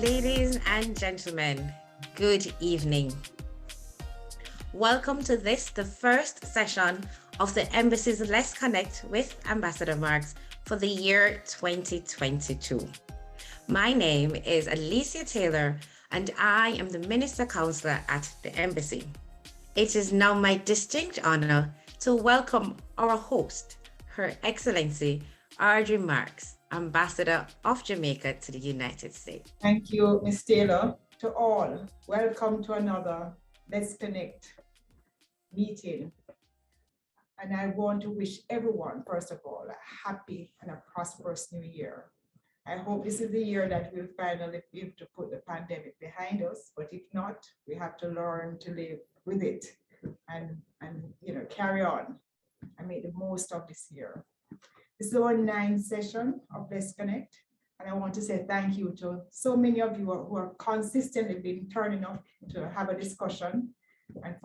Ladies and gentlemen, good evening. Welcome to the first session of the Embassy's Let's Connect with Ambassador Marks for the year 2022. My name is Alicia Taylor, and I am the Minister Counselor at the Embassy. It is now my distinct honor to welcome our host, Her Excellency Audrey Marks, Ambassador of Jamaica to the United States. Thank you, Ms. Taylor. To all, welcome to another Let's Connect meeting. And I want to wish everyone, first of all, a happy and a prosperous new year. I hope this is the year that we'll finally be able to put the pandemic behind us, but if not, we have to learn to live with it and carry on and make the most of this year. This is our 9th session of Let's Connect, and I want to say thank you to so many of you who are consistently been turning up to have a discussion, and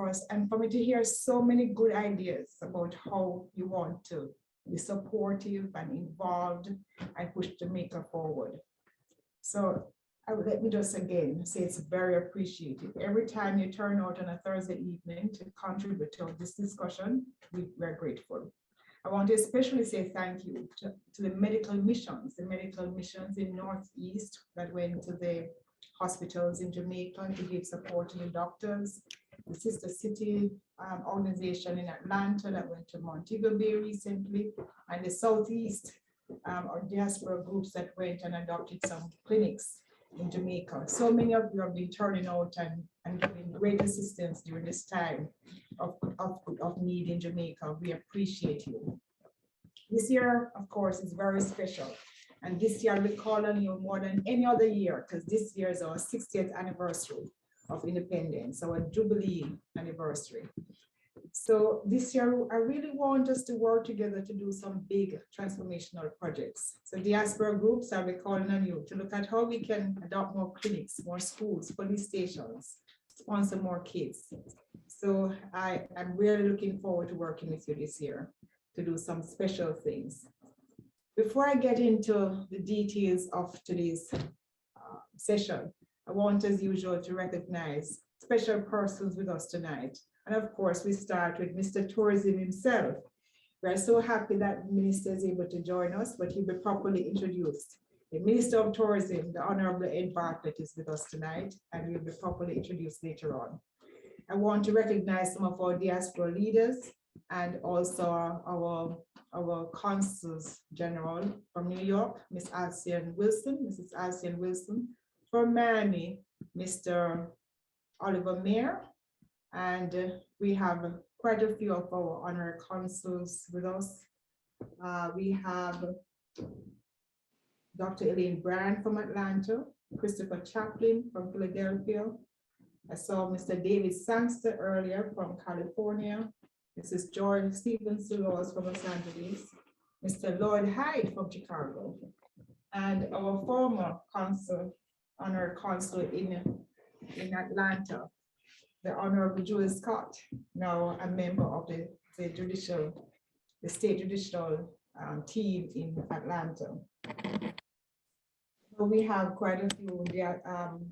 for me to hear so many good ideas about how you want to be supportive and involved and push Jamaica forward. So let me just again say it's very appreciated. Every time you turn out on a Thursday evening to contribute to this discussion, we're grateful. I want to especially say thank you to the medical missions in Northeast that went to the hospitals in Jamaica to give support to the doctors, the sister city organization in Atlanta that went to Montego Bay recently, and the Southeast or diaspora groups that went and adopted some clinics in Jamaica. So many of you have been turning out and giving great assistance during this time of need in Jamaica. We appreciate you. This year, of course, is very special. And this year we call on you more than any other year, because this year is our 60th anniversary of independence, our Jubilee anniversary. So this year, I really want us to work together to do some big transformational projects. So diaspora groups, I'll be calling on you to look at how we can adopt more clinics, more schools, police stations, sponsor more kids. So I'm really looking forward to working with you this year to do some special things. Before I get into the details of today's session, I want, as usual, to recognize special persons with us tonight. And of course, we start with Mr. Tourism himself. We are so happy that the Minister is able to join us, but he'll be properly introduced. The Minister of Tourism, the Honorable Ed Bartlett, is with us tonight, and he'll be properly introduced later on. I want to recognize some of our diaspora leaders and also our Consuls General from New York, Mrs. Alcian Wilson, from Miami, Mr. Oliver Mayer, and we have quite a few of our honorary consuls with us. We have Dr. Elaine Brand from Atlanta, Christopher Chaplin from Philadelphia. I saw Mr. David Sangster earlier from California. Mrs. George Stevenson Laws from Los Angeles, Mr. Lloyd Hyde from Chicago, and our former consul, honorary consul in Atlanta, the Honorable Joel Scott, now a member of the state judicial team in Atlanta. So we have quite a few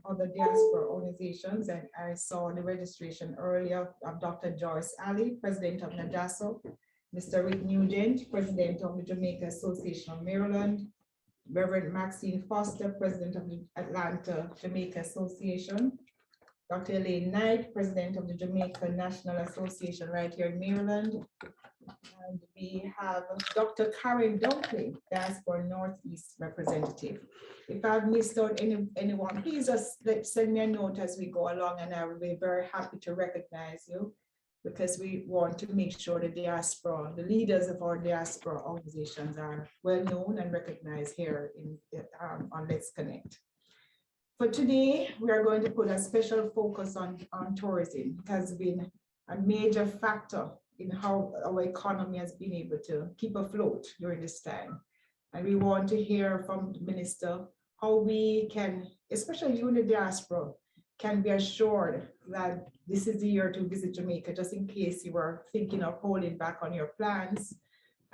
other diaspora organizations, and I saw the registration earlier of Dr. Joyce Alley, President of NADASO, Mr. Rick Nugent, President of the Jamaica Association of Maryland, Reverend Maxine Foster, President of the Atlanta Jamaica Association, Dr. Elaine Knight, President of the Jamaica National Association right here in Maryland. And we have Dr. Karen Dunkley, Diaspora Northeast representative. If I've missed out anyone, please just send me a note as we go along, and I will be very happy to recognize you, because we want to make sure the diaspora, the leaders of our diaspora organizations are well known and recognized here on Let's Connect. For today, we are going to put a special focus on tourism. It has been a major factor in how our economy has been able to keep afloat during this time. And we want to hear from the Minister how we can, especially you in the diaspora, can be assured that this is the year to visit Jamaica, just in case you were thinking of holding back on your plans,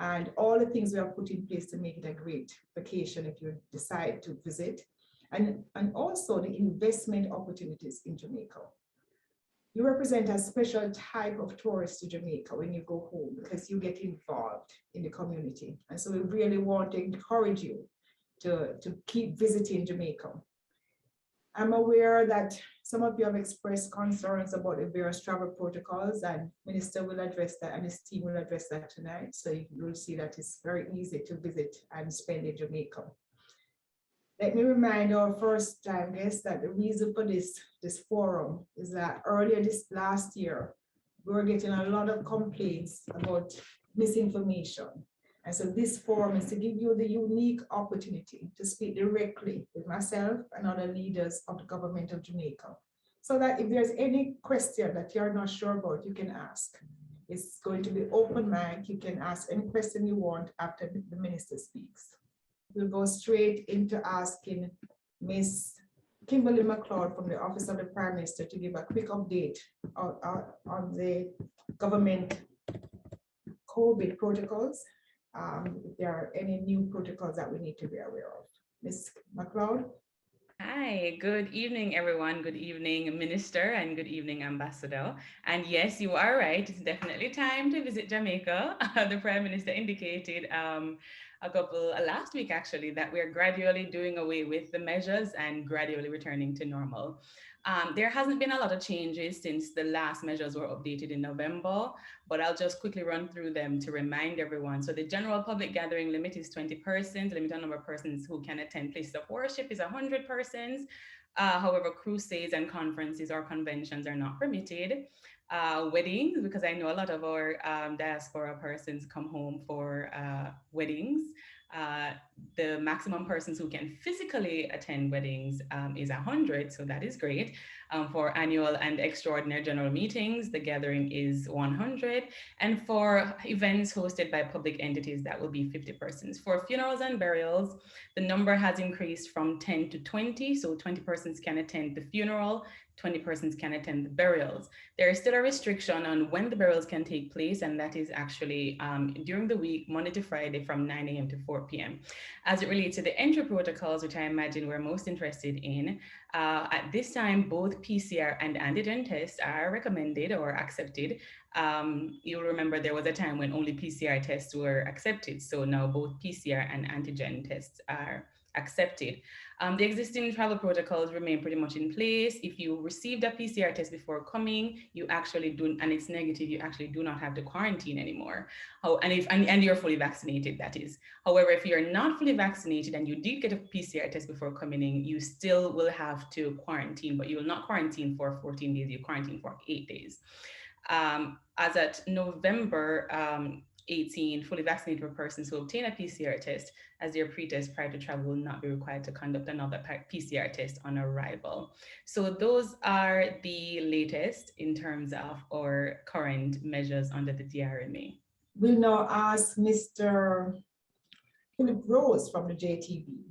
and all the things we have put in place to make it a great vacation if you decide to visit. and also the investment opportunities in Jamaica. You represent a special type of tourist to Jamaica when you go home because you get involved in the community. And so we really want to encourage you to keep visiting Jamaica. I'm aware that some of you have expressed concerns about the various travel protocols, and Minister will address that and his team will address that tonight. So you'll see that it's very easy to visit and spend in Jamaica. Let me remind our first time guests that the reason for this forum is that earlier this last year, we were getting a lot of complaints about misinformation. And so this forum is to give you the unique opportunity to speak directly with myself and other leaders of the government of Jamaica, so that if there's any question that you're not sure about, you can ask. It's going to be open mic. You can ask any question you want after the minister speaks. We'll go straight into asking Ms. Kimberly McLeod from the Office of the Prime Minister to give a quick update on the government COVID protocols. If there are any new protocols that we need to be aware of. Ms. McLeod. Hi, good evening, everyone. Good evening, Minister, and good evening, Ambassador. And yes, you are right. It's definitely time to visit Jamaica. The Prime Minister indicated last week actually, that we're gradually doing away with the measures and gradually returning to normal. There hasn't been a lot of changes since the last measures were updated in November, but I'll just quickly run through them to remind everyone. So the general public gathering limit is 20 persons. The limit on number of persons who can attend places of worship is 100 persons. However, crusades and conferences or conventions are not permitted. Weddings, because I know a lot of our diaspora persons come home for weddings. The maximum persons who can physically attend weddings is 100, so that is great. For annual and extraordinary general meetings, the gathering is 100. And for events hosted by public entities, that will be 50 persons. For funerals and burials, the number has increased from 10 to 20, so 20 persons can attend the funeral, 20 persons can attend the burials. There is still a restriction on when the burials can take place, and that is actually during the week, Monday to Friday from 9 a.m. to 4 p.m. As it relates to the entry protocols, which I imagine we're most interested in, at this time, both PCR and antigen tests are recommended or accepted. You'll remember there was a time when only PCR tests were accepted. So now both PCR and antigen tests are accepted. The existing travel protocols remain pretty much in place. If you received a PCR test before coming, you actually do, and it's negative, you actually do not have to quarantine anymore. And you're fully vaccinated, that is. However, if you're not fully vaccinated and you did get a PCR test before coming in, you still will have to quarantine, but you will not quarantine for 14 days, you quarantine for 8 days. As at November 18, fully vaccinated persons who obtain a PCR test as their pretest prior to travel will not be required to conduct another PCR test on arrival. So those are the latest in terms of our current measures under the DRMA. We'll now ask Mr. Philip Rose from the JTB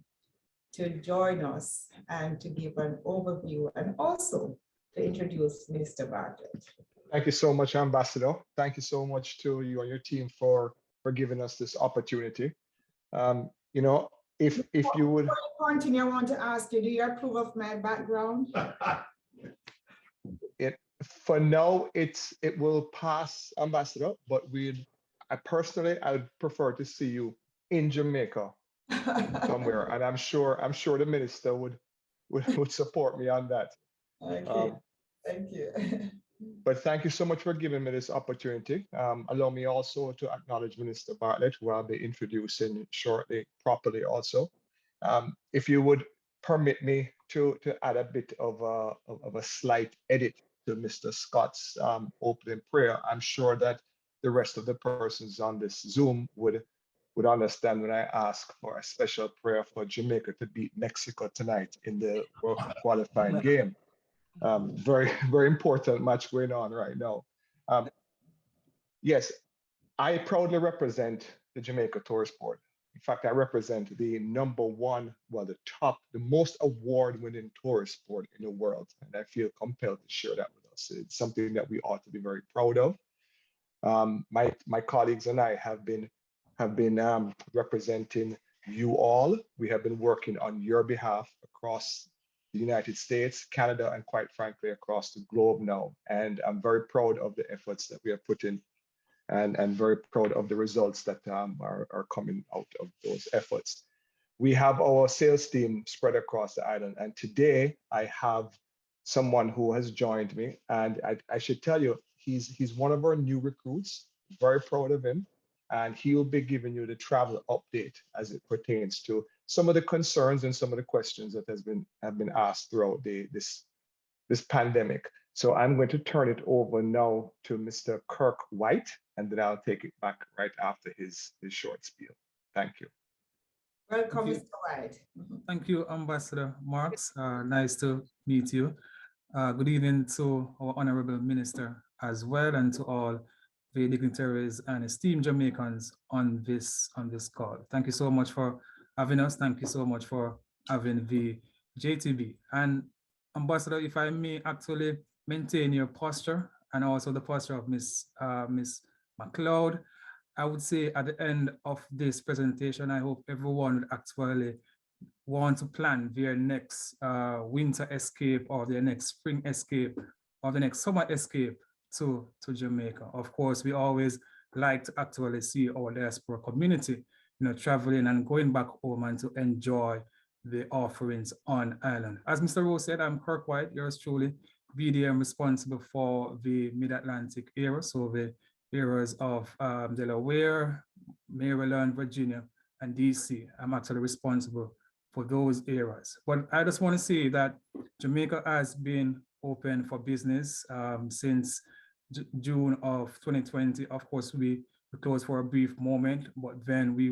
to join us and to give an overview and also to introduce Minister Bartlett. Thank you so much, Ambassador. Thank you so much to you and your team for giving us this opportunity. You know, if you would continue, I want to ask you, do you approve of my background? For now, it will pass, Ambassador, but I would prefer to see you in Jamaica somewhere, and I'm sure the minister would support me on that. Okay, thank you. But thank you so much for giving me this opportunity. Allow me also to acknowledge Minister Bartlett, who I'll be introducing shortly properly also. If you would permit me to add a bit of a slight edit to Mr. Scott's opening prayer, I'm sure that the rest of the persons on this Zoom would understand when I ask for a special prayer for Jamaica to beat Mexico tonight in the World Cup qualifying game. Very, very important match going on right now. Yes, I proudly represent the Jamaica Tourist Board. In fact, I represent the the most award-winning tourist board in the world, and I feel compelled to share that with us. It's something that we ought to be very proud of. My colleagues and I have been representing you all. We have been working on your behalf across the United States, Canada, and quite frankly, across the globe now. And I'm very proud of the efforts that we have put in and very proud of the results that are coming out of those efforts. We have our sales team spread across the island. And today I have someone who has joined me. And I should tell you, he's one of our new recruits, very proud of him. And he will be giving you the travel update as it pertains to some of the concerns and some of the questions that have been asked throughout this pandemic. So I'm going to turn it over now to Mr. Kirk White, and then I'll take it back right after his short spiel. Thank you. Welcome, Mr. White. Thank you, Ambassador Marks. Nice to meet you. Good evening to our Honorable Minister as well, and to all the dignitaries and esteemed Jamaicans on this call. Thank you so much for having us. Thank you so much for having the JTB. And Ambassador, if I may actually maintain your posture and also the posture of Miss McLeod, I would say at the end of this presentation, I hope everyone would actually want to plan their next winter escape or their next spring escape or the next summer escape to Jamaica. Of course, we always like to actually see our diaspora community, traveling and going back home and to enjoy the offerings on island. As Mr. Rose said, I'm Kirk White, yours truly, BDM responsible for the Mid-Atlantic area, so the areas of Delaware, Maryland, Virginia, and DC. I'm actually responsible for those areas. But I just want to say that Jamaica has been open for business since June of 2020. Of course, we closed for a brief moment, but then we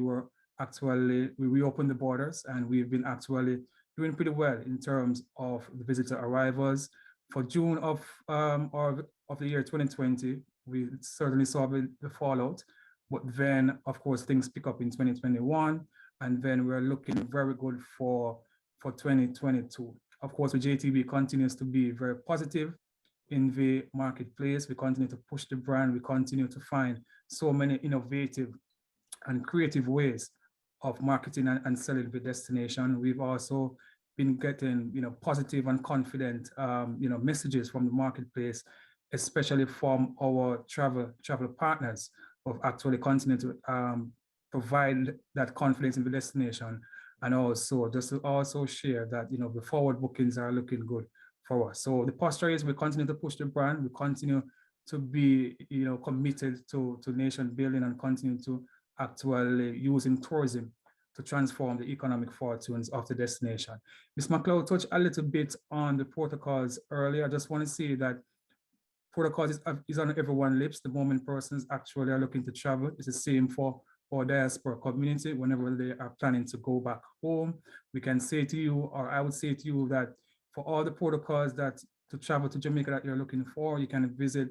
reopened the borders, and we've been actually doing pretty well in terms of the visitor arrivals. For June of the year 2020, we certainly saw the fallout, but then of course things pick up in 2021, and then we're looking very good for 2022. Of course, the JTB continues to be very positive in the marketplace. We continue to push the brand. We continue to find so many innovative and creative ways of marketing and selling the destination. We've also been getting, positive and confident, messages from the marketplace, especially from our travel partners, of actually continue to provide that confidence in the destination, and also just to also share that the forward bookings are looking good for us. So the posture is we continue to push the brand, we continue to be committed to nation building, and continue to actually using tourism to transform the economic fortunes of the destination. Ms. McLeod touched a little bit on the protocols earlier. I just want to say that protocols is on everyone's lips the moment persons actually are looking to travel. It's the same for our diaspora community. Whenever they are planning to go back home, we can say to you, or I would say to you, that for all the protocols that to travel to Jamaica that you're looking for, you can visit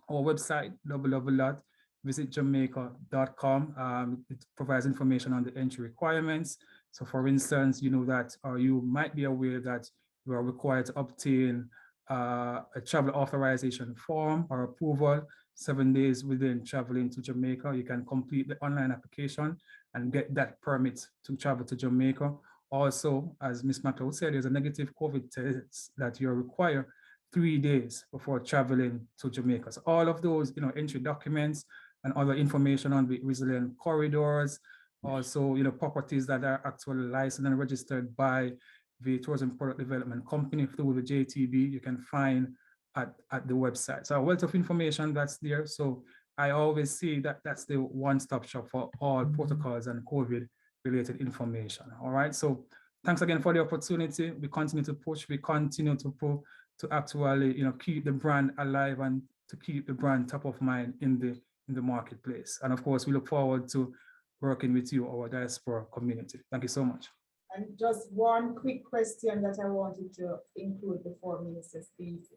our website, www.visitjamaica.com. It provides information on the entry requirements. So for instance, you know that, or you might be aware that you are required to obtain a travel authorization form or approval 7 days within traveling to Jamaica. You can complete the online application and get that permit to travel to Jamaica. Also, as Ms. McLeod said, there's a negative COVID test that you require 3 days before traveling to Jamaica. So all of those, entry documents and other information on the resilient corridors, also, properties that are actually licensed and registered by the Tourism Product Development Company through the JTB, you can find at the website. So a wealth of information that's there. So I always see that that's the one-stop shop for all protocols and COVID-related information. All right. So thanks again for the opportunity. We continue to push. We continue to actually, keep the brand alive and to keep the brand top of mind in the marketplace. And of course, we look forward to working with you, our diaspora community. Thank you so much. And just one quick question that I wanted to include before Minister speaks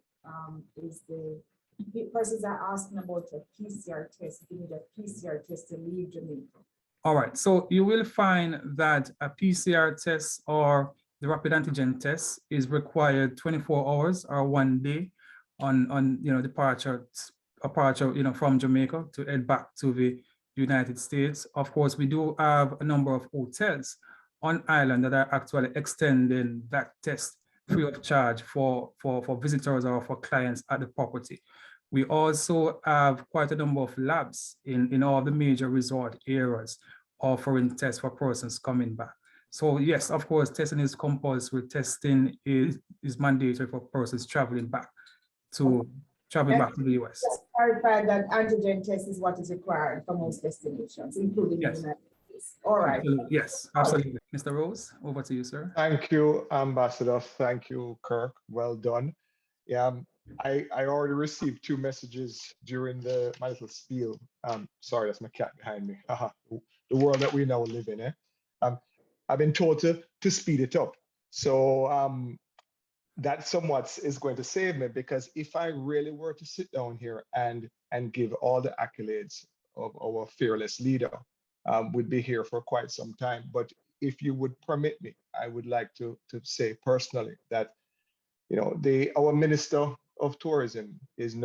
is the persons are asking about a PCR test. You need a PCR test to leave Jamaica. All right, so you will find that a PCR test or the rapid antigen test is required 24 hours or 1 day on departure from Jamaica to head back to the United States. Of course, we do have a number of hotels on island that are actually extending that test free of charge for visitors or for clients at the property. We also have quite a number of labs in all the major resort areas offering tests for persons coming back. So yes, of course, testing is compulsory. Testing is mandatory for persons traveling back to the US. Just clarify that antigen test is what is required for most destinations, including the Yes. United States. All right. Absolutely. Yes, absolutely. Mr. Rose, over to you, sir. Thank you, Ambassador. Thank you, Kirk. Well done. Yeah, I already received 2 messages during my little spiel. Sorry, that's my cat behind me. Haha, the world that we now live in. I've been told to speed it up. So that somewhat is going to save me, because if I really were to sit down here and give all the accolades of our fearless leader, we'd be here for quite some time. But if you would permit me, I would like to say personally that, you know, our Minister of Tourism is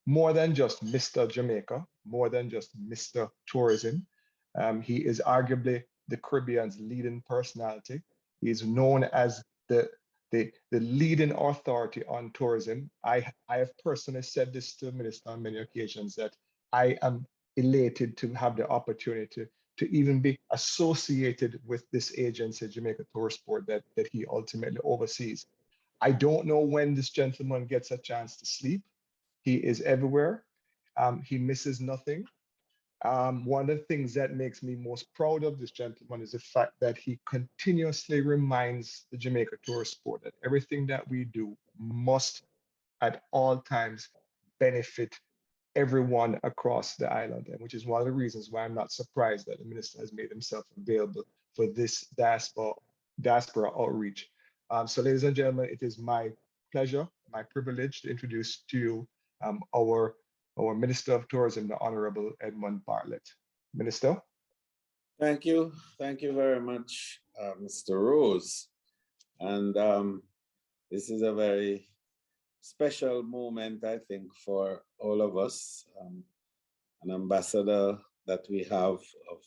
more than just Mr. Jamaica, more than just Mr. Tourism. He is arguably the Caribbean's leading personality. He is known as the leading authority on tourism. I have personally said this to the minister on many occasions, that I am elated to have the opportunity to even be associated with this agency, Jamaica Tourist Board, that he ultimately oversees. I don't know when this gentleman gets a chance to sleep. He is everywhere. He misses nothing. One of the things that makes me most proud of this gentleman is the fact that he continuously reminds the Jamaica Tourist Board that everything that we do must at all times benefit everyone across the island, and which is one of the reasons why I'm not surprised that the minister has made himself available for this diaspora outreach. So ladies and gentlemen, it is my pleasure, my privilege to introduce to you our Minister of Tourism, the Honorable Edmund Bartlett. Minister. Thank you. Thank you very much, Mr. Rose. And this is a very special moment, I think, for all of us. An ambassador that we have of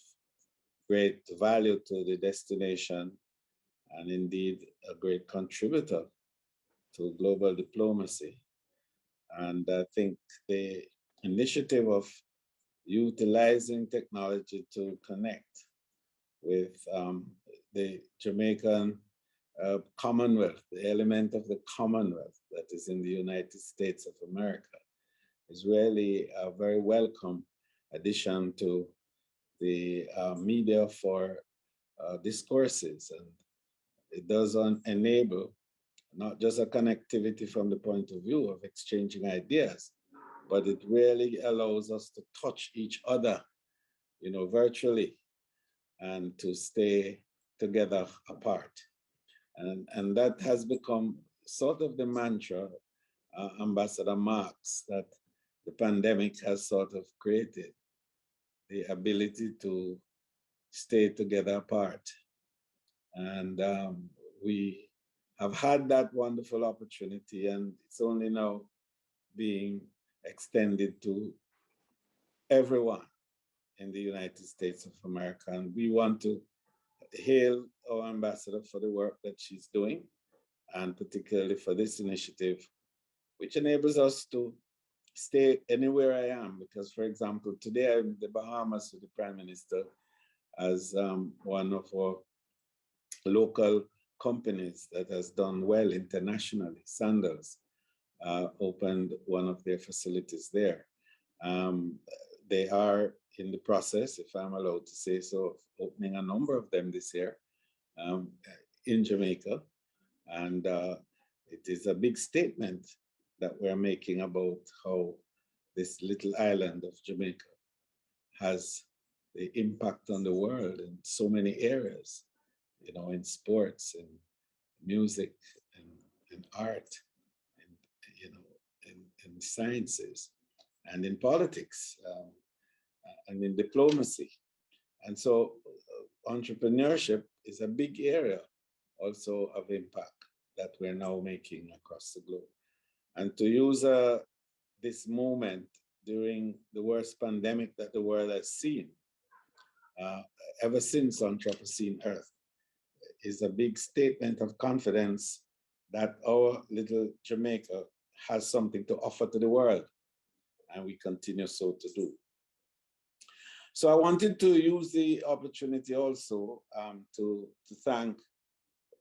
great value to the destination, and indeed a great contributor to global diplomacy. And I think the initiative of utilizing technology to connect with the Jamaican Commonwealth, the element of the Commonwealth that is in the United States of America, is really a very welcome addition to the media for discourses. And it does enable not just a connectivity from the point of view of exchanging ideas, but it really allows us to touch each other, you know, virtually, and to stay together apart. And that has become sort of the mantra, Ambassador Marks, that the pandemic has sort of created, the ability to stay together apart. And we have had that wonderful opportunity, and it's only now being extended to everyone in the United States of America. And we want to hail our ambassador for the work that she's doing, and particularly for this initiative, which enables us to stay anywhere I am. Because, for example, today I'm in the Bahamas with the Prime Minister, as one of our local companies that has done well internationally. Sandals opened one of their facilities there. They are in the process, if I'm allowed to say so, of opening a number of them this year in Jamaica. And it is a big statement that we're making about how this little island of Jamaica has the impact on the world in so many areas, you know, in sports, in music, in art, and, you know, in sciences, and in politics, and in diplomacy. And so entrepreneurship is a big area also of impact that we're now making across the globe. And to use this moment during the worst pandemic that the world has seen uh, ever since Anthropocene Earth is a big statement of confidence that our little Jamaica has something to offer to the world, and we continue so to do. So I wanted to use the opportunity also to thank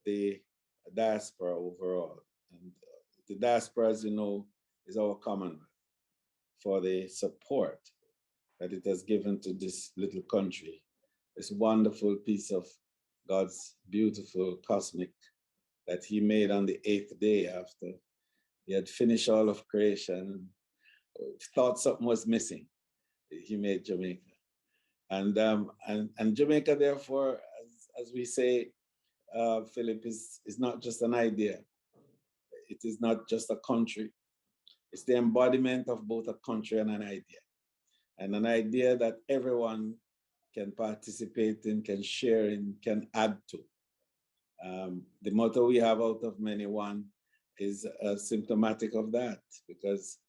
the diaspora overall. And the diaspora, as you know, is our Commonwealth, for the support that it has given to this little country, this wonderful piece of God's beautiful cosmic that he made on the 8th day after he had finished all of creation, thought something was missing. He made Jamaica. And Jamaica, therefore, as we say, Philip, is not just an idea. It is not just a country. It's the embodiment of both a country and an idea. And an idea that everyone can participate in, can share in, can add to. The motto we have, out of many one, is symptomatic of that, because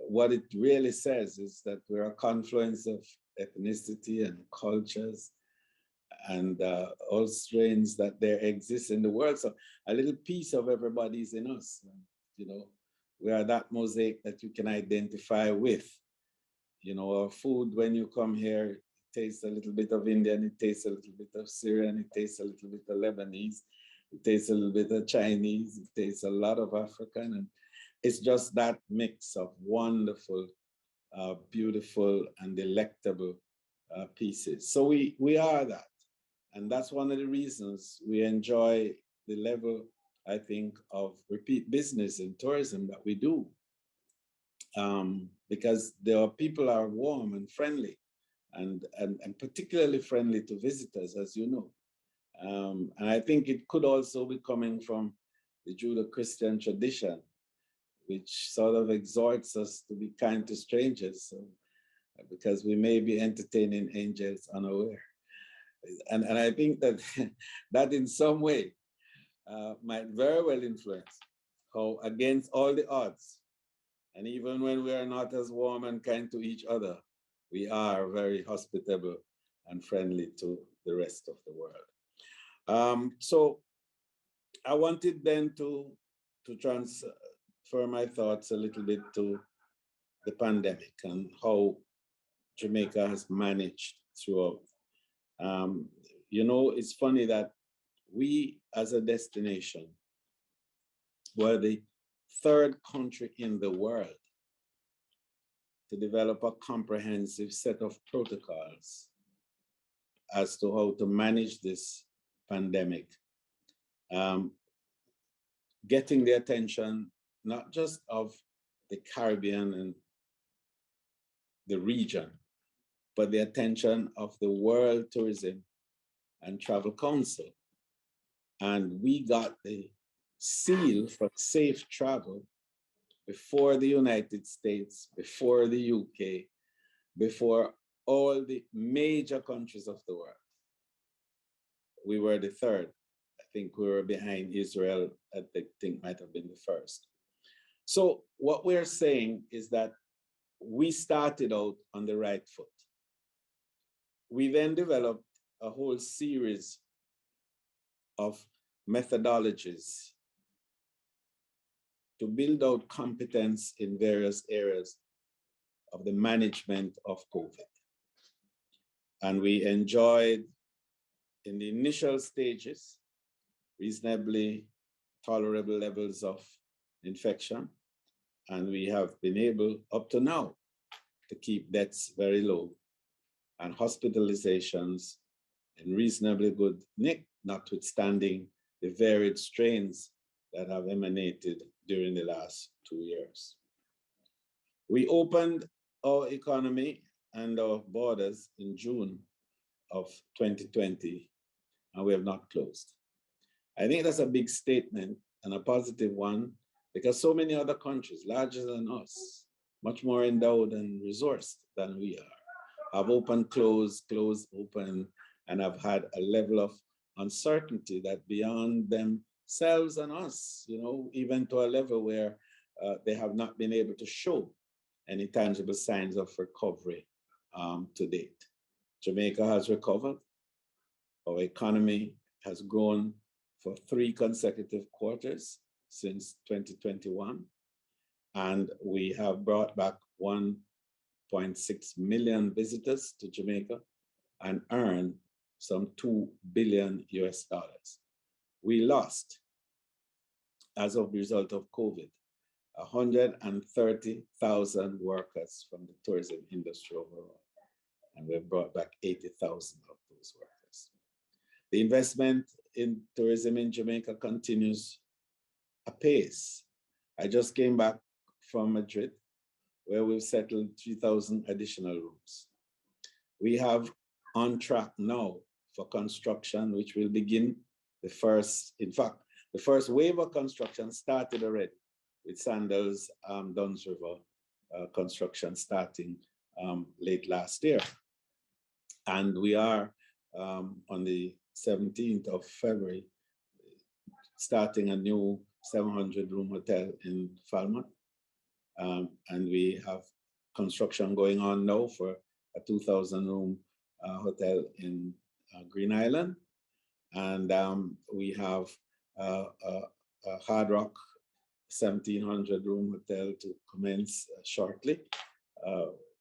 what it really says is that we're a confluence of ethnicity and cultures and all strains that there exist in the world. So a little piece of everybody is in us. You know, we are that mosaic that you can identify with. You know, our food, when you come here, it tastes a little bit of Indian, it tastes a little bit of Syrian, it tastes a little bit of Lebanese, it tastes a little bit of Chinese, it tastes a lot of African, and it's just that mix of wonderful, beautiful, and delectable pieces. So we are that. And that's one of the reasons we enjoy the level, I think, of repeat business in tourism that we do. Because there people are warm and friendly, and particularly friendly to visitors, as you know. And I think it could also be coming from the Judeo-Christian tradition, which sort of exhorts us to be kind to strangers, so, because we may be entertaining angels unaware. And I think that that in some way might very well influence how, against all the odds, and even when we are not as warm and kind to each other, we are very hospitable and friendly to the rest of the world. So I wanted then to transfer my thoughts a little bit to the pandemic and how Jamaica has managed throughout. You know, it's funny that we as a destination were the third country in the world to develop a comprehensive set of protocols as to how to manage this pandemic, getting the attention not just of the Caribbean and the region, but the attention of the World Tourism and Travel Council. And we got the seal for safe travel before the United States, before the UK, before all the major countries of the world. We were the third. I think we were behind Israel. I think might have been the first. So what we're saying is that we started out on the right foot. We then developed a whole series of methodologies to build out competence in various areas of the management of COVID. And we enjoyed, in the initial stages, reasonably tolerable levels of infection. And we have been able, up to now, to keep deaths very low and hospitalizations in reasonably good nick, notwithstanding the varied strains that have emanated during the last 2 years. We opened our economy and our borders in June of 2020, and we have not closed. I think that's a big statement and a positive one, because so many other countries, larger than us, much more endowed and resourced than we are, have opened, closed, closed, open, and have had a level of uncertainty that beyond themselves and us, you know, even to a level where they have not been able to show any tangible signs of recovery to date. Jamaica has recovered. Our economy has grown for 3 consecutive quarters since 2021, and we have brought back 1.6 million visitors to Jamaica and earned some $2 billion US. We lost, as a result of COVID, 130,000 workers from the tourism industry overall, and we've brought back 80,000 of those workers. The investment in tourism in Jamaica continues apace. I just came back from Madrid, where we've settled 3,000 additional rooms. We have on track now for construction, which will begin the first wave of construction started already with Sandals Duns River construction starting late last year. And we are on the 17th of February starting a new 700-room hotel in Falmouth. And we have construction going on now for a 2,000-room hotel in Green Island. And we have a Hard Rock 1,700-room hotel to commence shortly.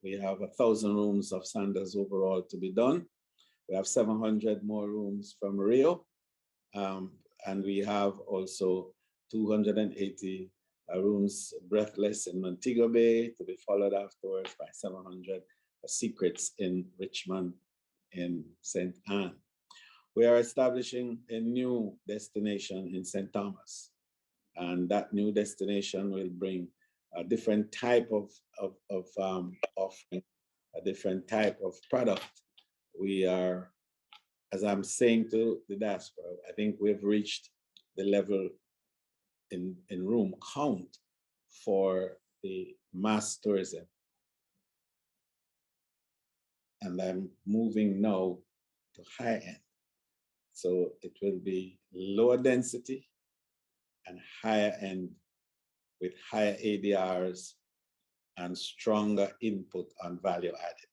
We have 1,000 rooms of Sandals overall to be done. We have 700 more rooms from Rio. And we have also 280 rooms breathless in Montego Bay to be followed afterwards by 700 secrets in Richmond in St. Anne. We are establishing a new destination in St. Thomas, and that new destination will bring a different type of offering, a different type of product. We are, as I'm saying to the diaspora, I think we've reached the level in room count for the mass tourism. And I'm moving now to high end. So it will be lower density and higher end with higher ADRs and stronger input on value added.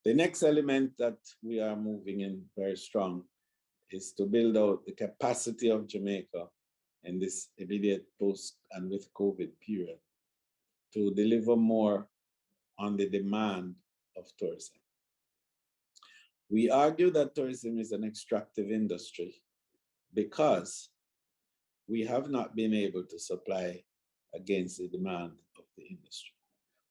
The next element that we are moving in very strong is to build out the capacity of Jamaica in this immediate post and with COVID period to deliver more on the demand of tourism. We argue that tourism is an extractive industry because we have not been able to supply against the demand of the industry.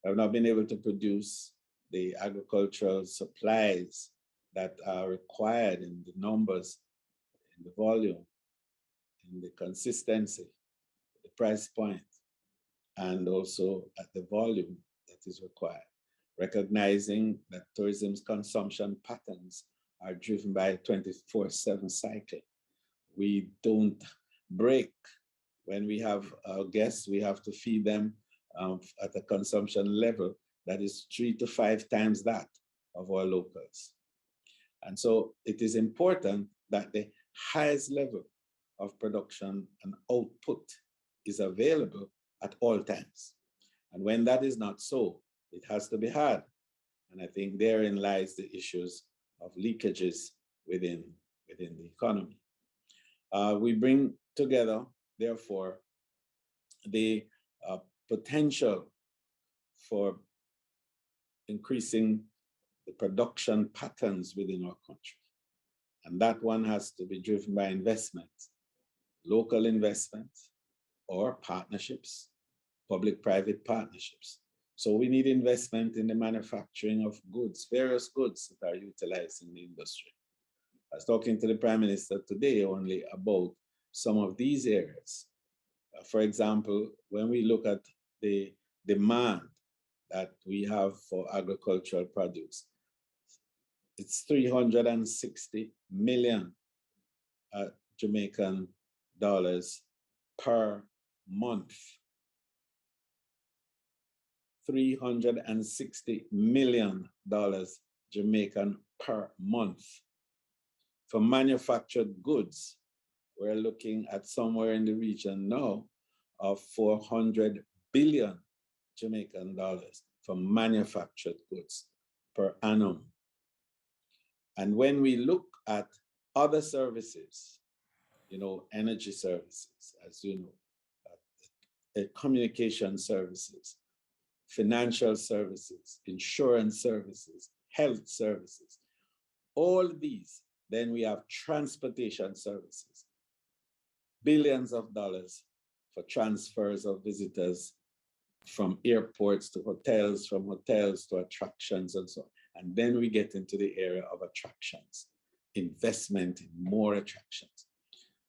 We have not been able to produce the agricultural supplies that are required in the numbers, in the volume, in the consistency, the price point, and also at the volume that is required. Recognizing that tourism's consumption patterns are driven by a 24/7 cycle. We don't break. When we have our guests, we have to feed them at a consumption level that is 3 to 5 times that of our locals. And so it is important that the highest level of production and output is available at all times. And when that is not so, it has to be hard. And I think therein lies the issues of leakages within the economy. We bring together, therefore, the potential for increasing the production patterns within our country. And that one has to be driven by investment, local investment or partnerships, public-private partnerships. So we need investment in the manufacturing of goods, various goods that are utilized in the industry. I was talking to the Prime Minister today only about some of these areas. For example, when we look at the demand that we have for agricultural produce, it's 360 million Jamaican dollars per month. 360 million dollars Jamaican per month. For manufactured goods, we're looking at somewhere in the region now of 400 billion Jamaican dollars for manufactured goods per annum. And when we look at other services, energy services, as you know, communication services, financial services, insurance services, health services, all these. Then we have transportation services, billions of dollars for transfers of visitors from airports to hotels, from hotels to attractions and so on. And then we get into the area of attractions, investment in more attractions,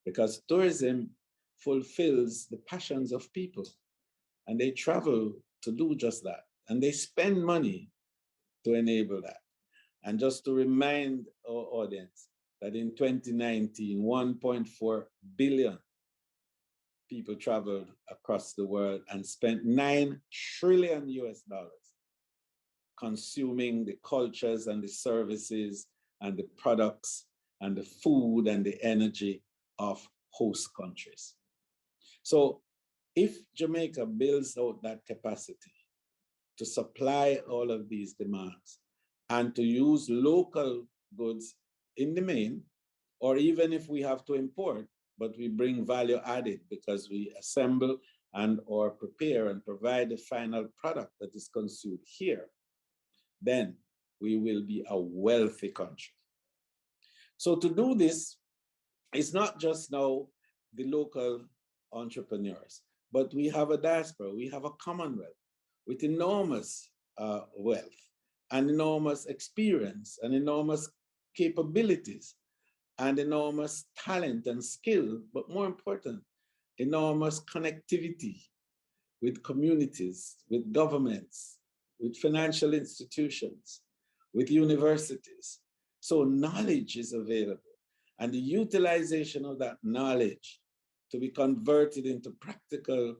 because tourism fulfills the passions of people, and they travel to do just that, and they spend money to enable that. And just to remind our audience that in 2019, 1.4 billion people traveled across the world and spent $9 trillion consuming the cultures and the services and the products and the food and the energy of host countries. So if Jamaica builds out that capacity to supply all of these demands and to use local goods in the main, or even if we have to import, but we bring value added because we assemble and or prepare and provide the final product that is consumed here, then we will be a wealthy country. So to do this, it's not just now the local entrepreneurs, but we have a diaspora, we have a commonwealth with enormous wealth and enormous experience and enormous capabilities and enormous talent and skill, but more important, enormous connectivity with communities, with governments, with financial institutions, with universities. So knowledge is available, and the utilization of that knowledge to be converted into practical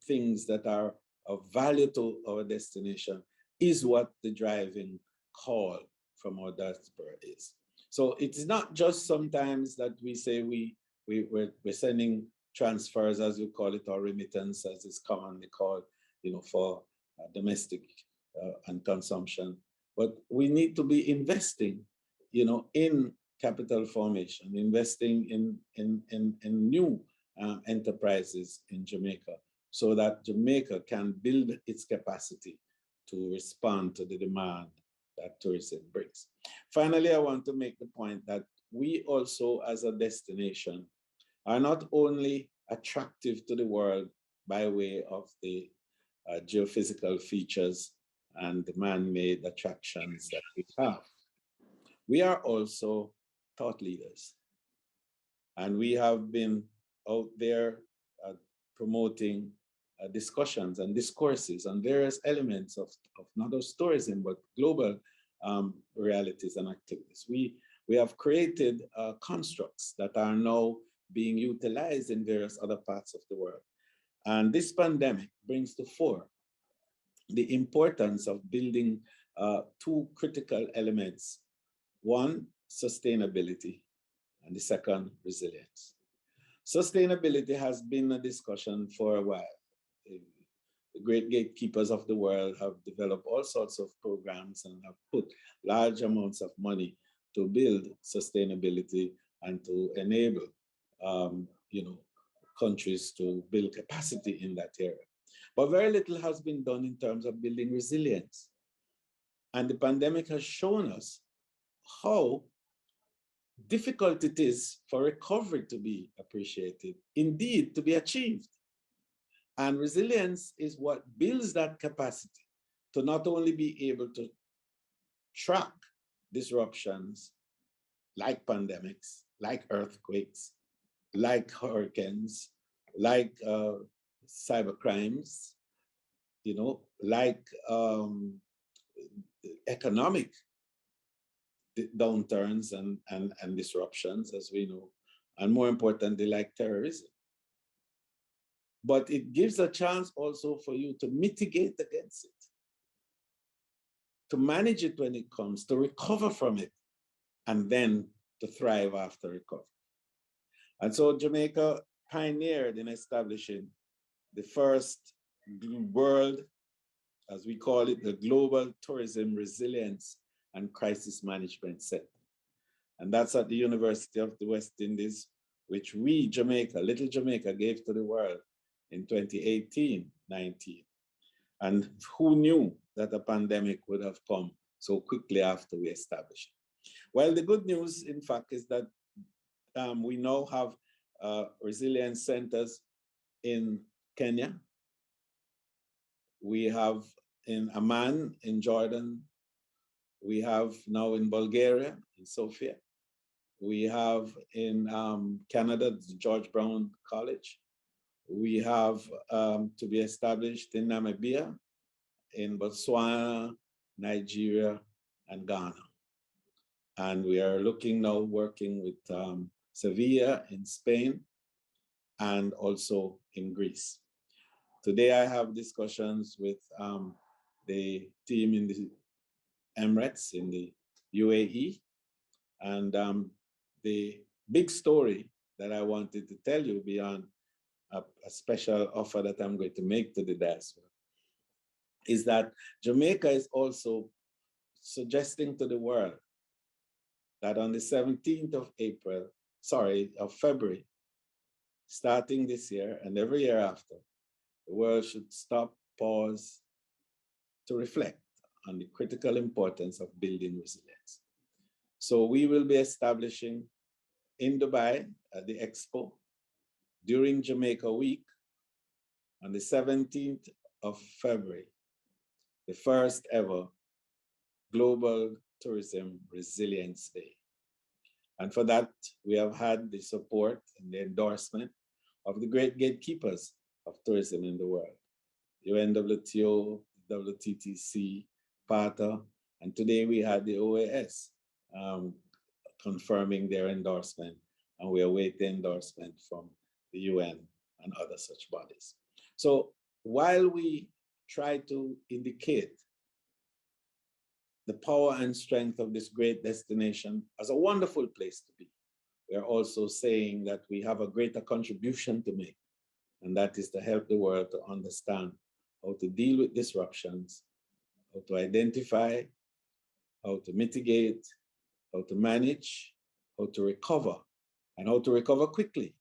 things that are of value to our destination is what the driving call from our diaspora is. So it's not just sometimes that we say we're sending transfers, as you call it, or remittance, as is commonly called, for domestic and consumption. But we need to be investing, in capital formation, investing in new enterprises in Jamaica, so that Jamaica can build its capacity to respond to the demand that tourism brings. Finally, I want to make the point that we also, as a destination, are not only attractive to the world by way of the geophysical features and the man-made attractions that we have. We are also thought leaders. And we have been out there promoting discussions and discourses on various elements of not just tourism, but global realities and activities. We have created constructs that are now being utilized in various other parts of the world. And this pandemic brings to fore the importance of building two critical elements. One, sustainability, and the second, resilience. Sustainability has been a discussion for a while. The great gatekeepers of the world have developed all sorts of programs and have put large amounts of money to build sustainability and to enable countries to build capacity in that area. But very little has been done in terms of building resilience. And the pandemic has shown us how difficult it is for recovery to be appreciated, indeed to be achieved. And resilience is what builds that capacity to not only be able to track disruptions like pandemics, like earthquakes, like hurricanes, like cyber crimes, like economic downturns and disruptions, as we know, and more importantly, like terrorism. But it gives a chance also for you to mitigate against it, to manage it when it comes, to recover from it, and then to thrive after recovery. And so Jamaica pioneered in establishing the first world as we call it, the Global Tourism Resilience and Crisis Management Center. And that's at the University of the West Indies, which we, Jamaica, little Jamaica, gave to the world in 2018-19. And who knew that a pandemic would have come so quickly after we established it? Well, the good news, in fact, is that we now have resilience centers in Kenya. We have in Amman, in Jordan. We have now in Bulgaria, in Sofia. We have in Canada, the George Brown College. We have to be established in Namibia, in Botswana, Nigeria, and Ghana. And we are looking now, working with Sevilla in Spain, and also in Greece. Today I have discussions with the team in the Emirates, in the UAE, and the big story that I wanted to tell you beyond a special offer that I'm going to make to the diaspora is that Jamaica is also suggesting to the world that on the 17th of February, starting this year and every year after, the world should stop, pause to reflect on the critical importance of building resilience. So we will be establishing in Dubai at the Expo during Jamaica Week on the 17th of February, the first ever Global Tourism Resilience Day. And for that, we have had the support and the endorsement of the great gatekeepers of tourism in the world, UNWTO, WTTC, PATA, and today we had the OAS confirming their endorsement, and we await the endorsement from the UN and other such bodies. So while we try to indicate the power and strength of this great destination as a wonderful place to be, we are also saying that we have a greater contribution to make, and that is to help the world to understand how to deal with disruptions, how to identify, how to mitigate, how to manage, how to recover, and how to recover quickly,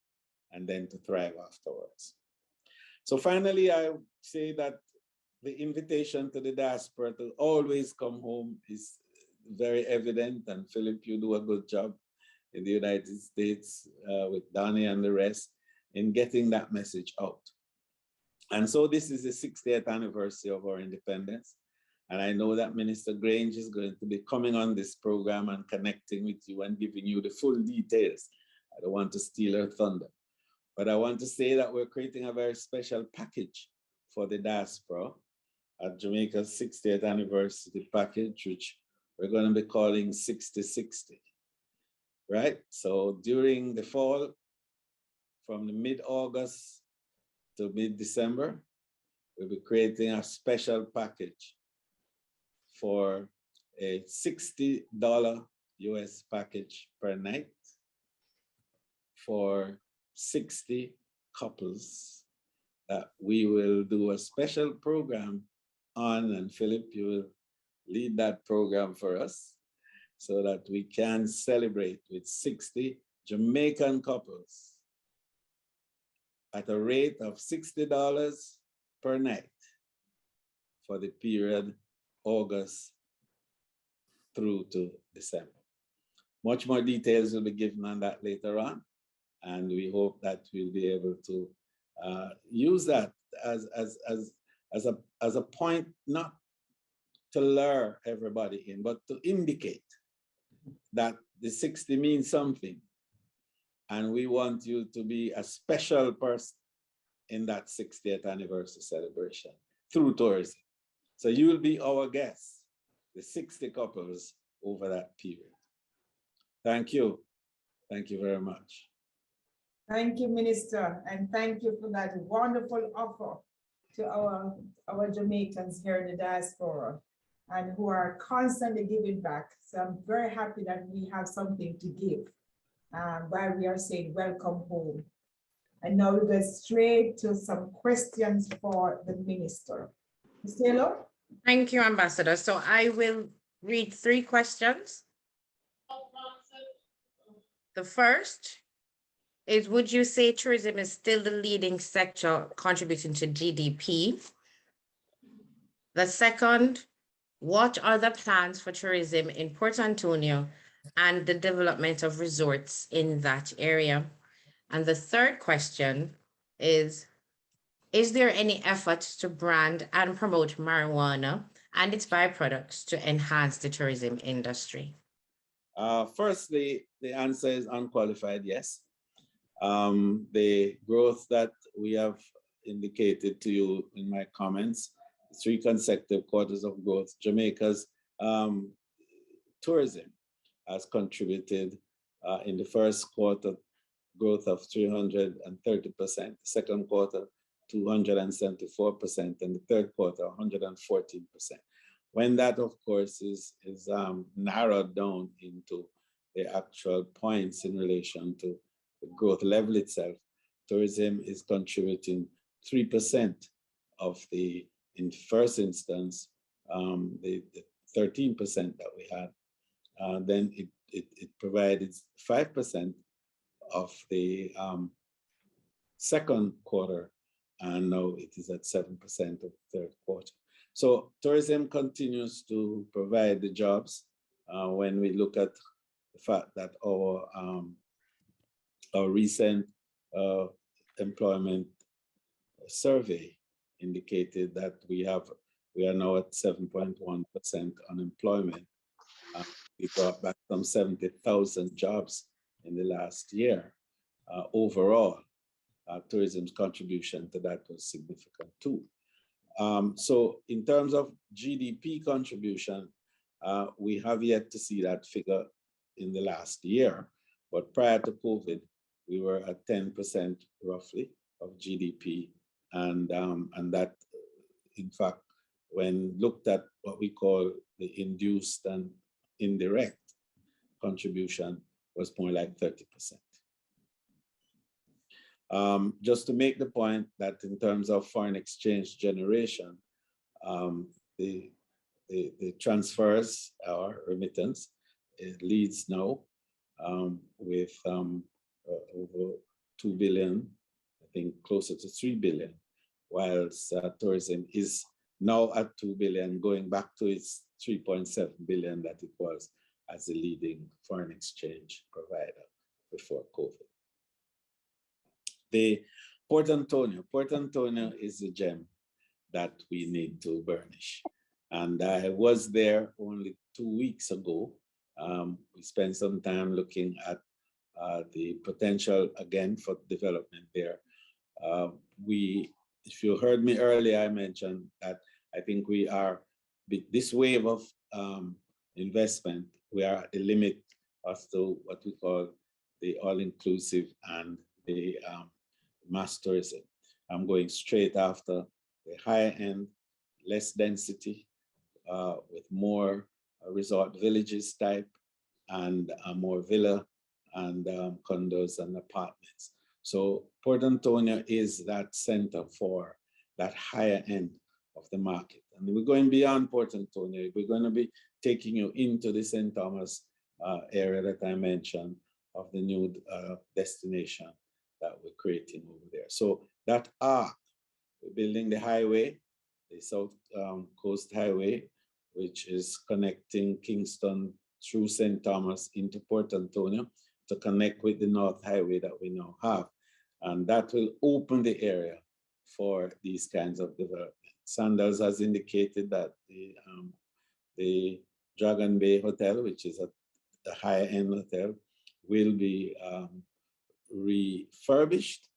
and then to thrive afterwards. So finally, I say that the invitation to the diaspora to always come home is very evident, and Philip, you do a good job in the United States with Donnie and the rest in getting that message out. And so this is the 60th anniversary of our independence. And I know that Minister Grange is going to be coming on this program and connecting with you and giving you the full details. I don't want to steal her thunder, but I want to say that we're creating a very special package for the diaspora at Jamaica's 60th anniversary package, which we're going to be calling 60-60, right? So during the fall, from the mid-August to mid-December, we'll be creating a special package for a $60 US package per night for 60 couples that we will do a special program on, and Philip, you will lead that program for us so that we can celebrate with 60 Jamaican couples at a rate of $60 per night for the period August through to December. Much more details will be given on that later on, and we hope that we'll be able to use that as a point, not to lure everybody in, but to indicate that the 60 means something, and we want you to be a special person in that 60th anniversary celebration through tourism. So you will be our guests, the 60 couples over that period. Thank you. Thank you very much. Thank you, Minister, and thank you for that wonderful offer to our Jamaicans here in the diaspora and who are constantly giving back. So I'm very happy that we have something to give while we are saying welcome home. And now we go straight to some questions for the minister. Ms. Taylor? Thank you, Ambassador. So I will read 3 questions. The first is, would you say tourism is still the leading sector contributing to GDP? The second, what are the plans for tourism in Port Antonio and the development of resorts in that area? And the third question is there any effort to brand and promote marijuana and its byproducts to enhance the tourism industry? Firstly, the answer is unqualified yes. The growth that we have indicated to you in my comments, 3 consecutive quarters of growth, Jamaica's tourism has contributed in the first quarter growth of 330%, second quarter 274%, and the third quarter 114%. When that, of course, is narrowed down into the actual points in relation to the growth level itself, tourism is contributing 3% of the, in first instance, the 13% that we had. Then it provided 5% of the second quarter, and now it is at 7% of the third quarter. So tourism continues to provide the jobs. When we look at the fact that our recent employment survey indicated that we are now at 7.1% unemployment. We brought back some 70,000 jobs in the last year. Overall, tourism's contribution to that was significant too. So in terms of GDP contribution, we have yet to see that figure in the last year, but prior to COVID, we were at 10% roughly of GDP, and that, in fact, when looked at what we call the induced and indirect contribution, was more like 30%. Just to make the point that in terms of foreign exchange generation, the transfers or remittance, it leads now with over 2 billion, I think closer to 3 billion, whilst tourism is now at 2 billion, going back to its 3.7 billion that it was as the leading foreign exchange provider before COVID. The Port Antonio is a gem that we need to burnish. And I was there only 2 weeks ago. We spent some time looking at the potential again for development there. If you heard me earlier, I mentioned that I think we are, this wave of investment, we are at the limit as to what we call the all-inclusive and the mass tourism. I'm going straight after the higher end, less density, with more resort villages type, and more villa and condos and apartments. So Port Antonio is that center for that higher end of the market. And we're going beyond Port Antonio. We're going to be taking you into the St. Thomas area that I mentioned of the new destination that we're creating over there. So that arc, we're building the highway, the South Coast Highway, which is connecting Kingston through St. Thomas into Port Antonio to connect with the North Highway that we now have. And that will open the area for these kinds of development. Sanders has indicated that the Dragon Bay Hotel, which is a higher-end hotel, will be refurbished,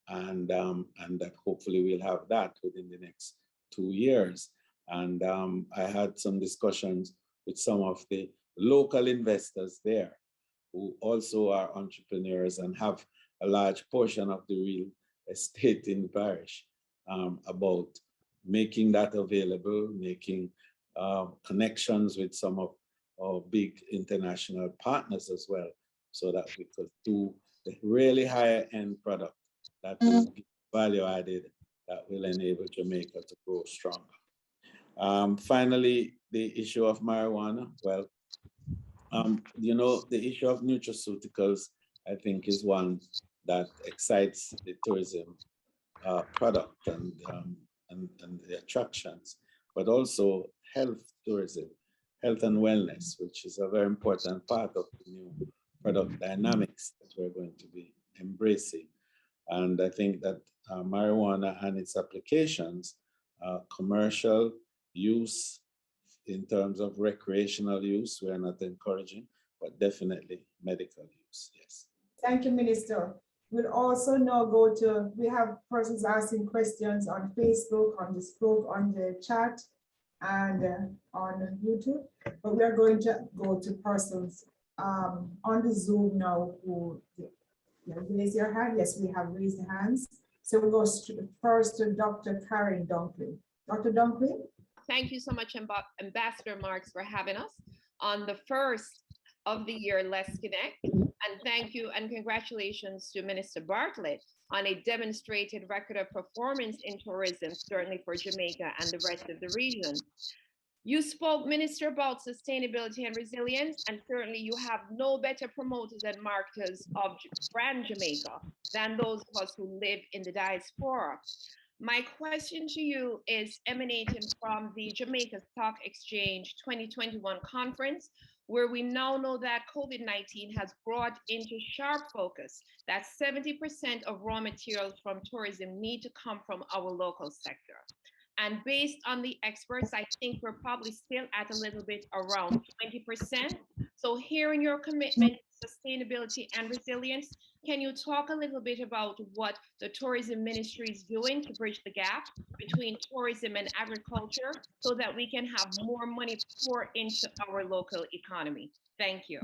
and that hopefully we'll have that within the next 2 years. And I had some discussions with some of the local investors there who also are entrepreneurs and have a large portion of the real estate in the parish, about making that available, making connections with some of our big international partners as well, so that we could do the really higher end product that will be value added, that will enable Jamaica to grow stronger. Finally, the issue of marijuana. Well, the issue of nutraceuticals, I think, is one that excites the tourism product and the attractions, but also health tourism, health and wellness, which is a very important part of the new product dynamics that we're going to be embracing. And I think that marijuana and its applications, commercial use in terms of recreational use, we are not encouraging, but definitely medical use, yes. Thank you, Minister. We'll also now go to, we have persons asking questions on Facebook, on the chat, and on YouTube, but we are going to go to persons on the Zoom now who raise your hand. Yes, we have raised hands. So we'll go first to Dr. Karen Dunkley. Dr. Dunkley? Thank you so much, Ambassador Marks, for having us on the first of the year Let's Connect. And thank you and congratulations to Minister Bartlett on a demonstrated record of performance in tourism, certainly for Jamaica and the rest of the region. You spoke, Minister, about sustainability and resilience, and certainly you have no better promoters and marketers of brand Jamaica than those of us who live in the diaspora. My question to you is emanating from the Jamaica Stock Exchange 2021 conference, where we now know that COVID-19 has brought into sharp focus that 70% of raw materials from tourism need to come from our local sector. And based on the experts, I think we're probably still at a little bit around 20%. So hearing your commitment to sustainability and resilience, can you talk a little bit about what the tourism ministry is doing to bridge the gap between tourism and agriculture so that we can have more money pour into our local economy? Thank you.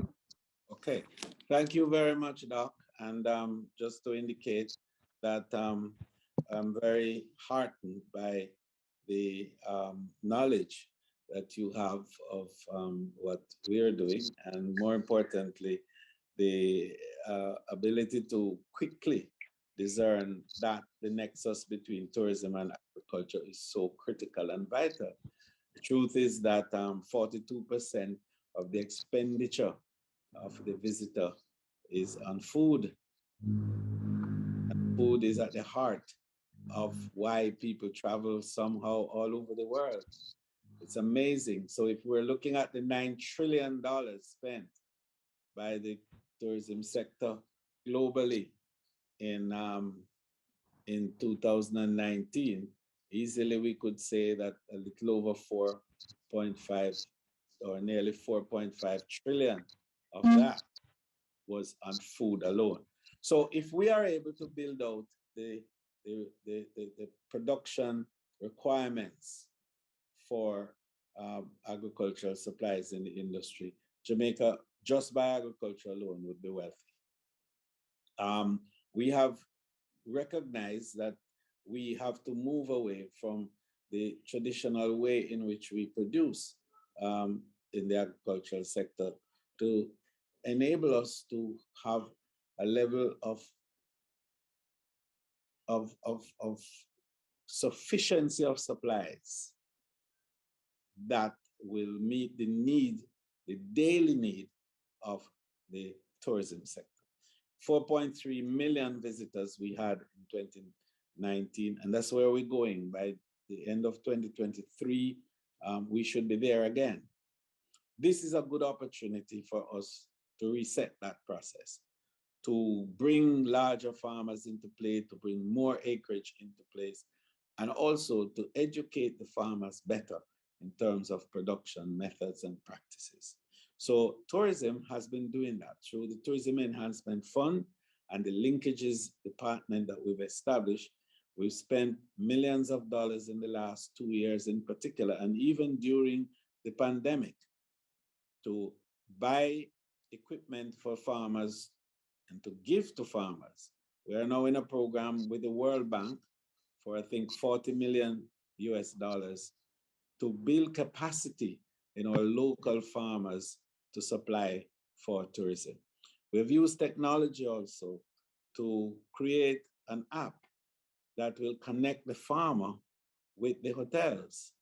Okay, thank you very much, Doc. And just to indicate that I'm very heartened by the knowledge that you have of what we are doing, and more importantly, the ability to quickly discern that the nexus between tourism and agriculture is so critical and vital. The truth is that 42% of the expenditure of the visitor is on food. And food is at the heart of why people travel somehow all over the world. It's amazing. So if we're looking at the $9 trillion spent by the tourism sector globally in 2019, easily we could say that a little over 4.5 or nearly 4.5 trillion of that was on food alone. So if we are able to build out the production requirements for agricultural supplies in the industry, Jamaica, just by agriculture alone, would be wealthy. We have recognized that we have to move away from the traditional way in which we produce in the agricultural sector to enable us to have a level of sufficiency of supplies that will meet the need, the daily need of the tourism sector. 4.3 million visitors we had in 2019, and that's where we're going. By the end of 2023, we should be there again. This is a good opportunity for us to reset that process, to bring larger farmers into play, to bring more acreage into place, and also to educate the farmers better in terms of production methods and practices. So tourism has been doing that through the Tourism Enhancement Fund and the linkages department that we've established. We've spent millions of dollars in the last 2 years in particular, and even during the pandemic, to buy equipment for farmers and to give to farmers. We are now in a program with the World Bank for, I think, 40 million US dollars to build capacity in our local farmers to supply for tourism. We've used technology also to create an app that will connect the farmer with the hotels.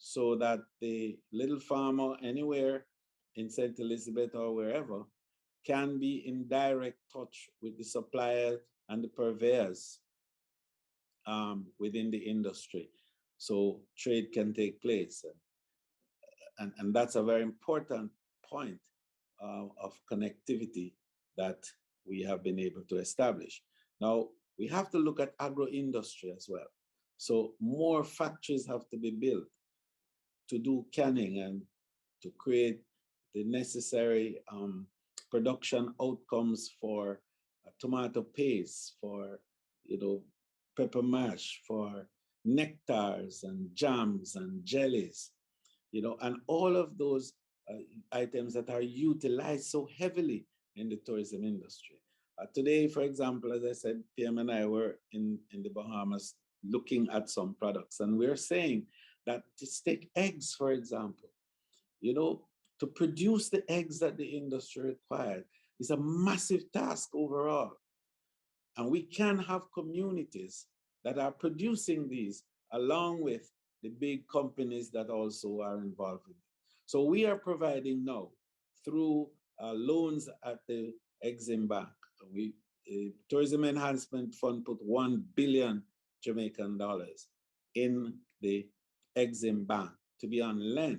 so that the little farmer anywhere in St. Elizabeth or wherever can be in direct touch with the suppliers and the purveyors within the industry, so trade can take place. And that's a very important point of connectivity that we have been able to establish. Now, we have to look at agro-industry as well. So more factories have to be built to do canning and to create the necessary production outcomes for tomato paste, for pepper mash, for nectars and jams and jellies, and all of those items that are utilized so heavily in the tourism industry. Today, for example, as I said, PM and I were in the Bahamas looking at some products, and we're saying that just take eggs, for example, to produce the eggs that the industry required is a massive task overall. And we can have communities that are producing these along with the big companies that also are involved in it. So we are providing now through loans at the Exim Bank. Tourism Enhancement Fund put 1 billion Jamaican dollars in the Exim Bank to be on lend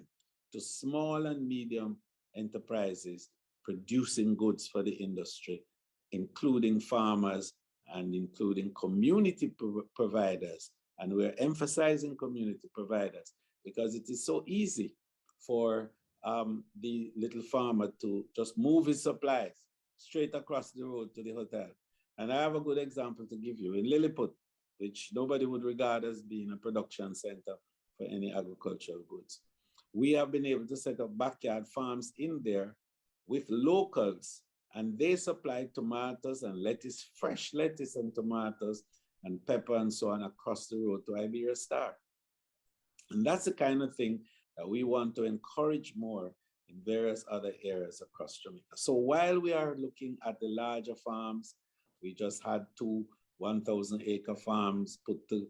to small and medium enterprises producing goods for the industry, including farmers and including community providers. And we're emphasizing community providers because it is so easy for the little farmer to just move his supplies straight across the road to the hotel. And I have a good example to give you. In Lilliput, which nobody would regard as being a production center for any agricultural goods, we have been able to set up backyard farms in there with locals, and they supply tomatoes and lettuce, fresh lettuce and tomatoes and pepper and so on across the road to Iberia Star. And that's the kind of thing that we want to encourage more in various other areas across Jamaica. So while we are looking at the larger farms, we just had 2 1,000-acre farms put to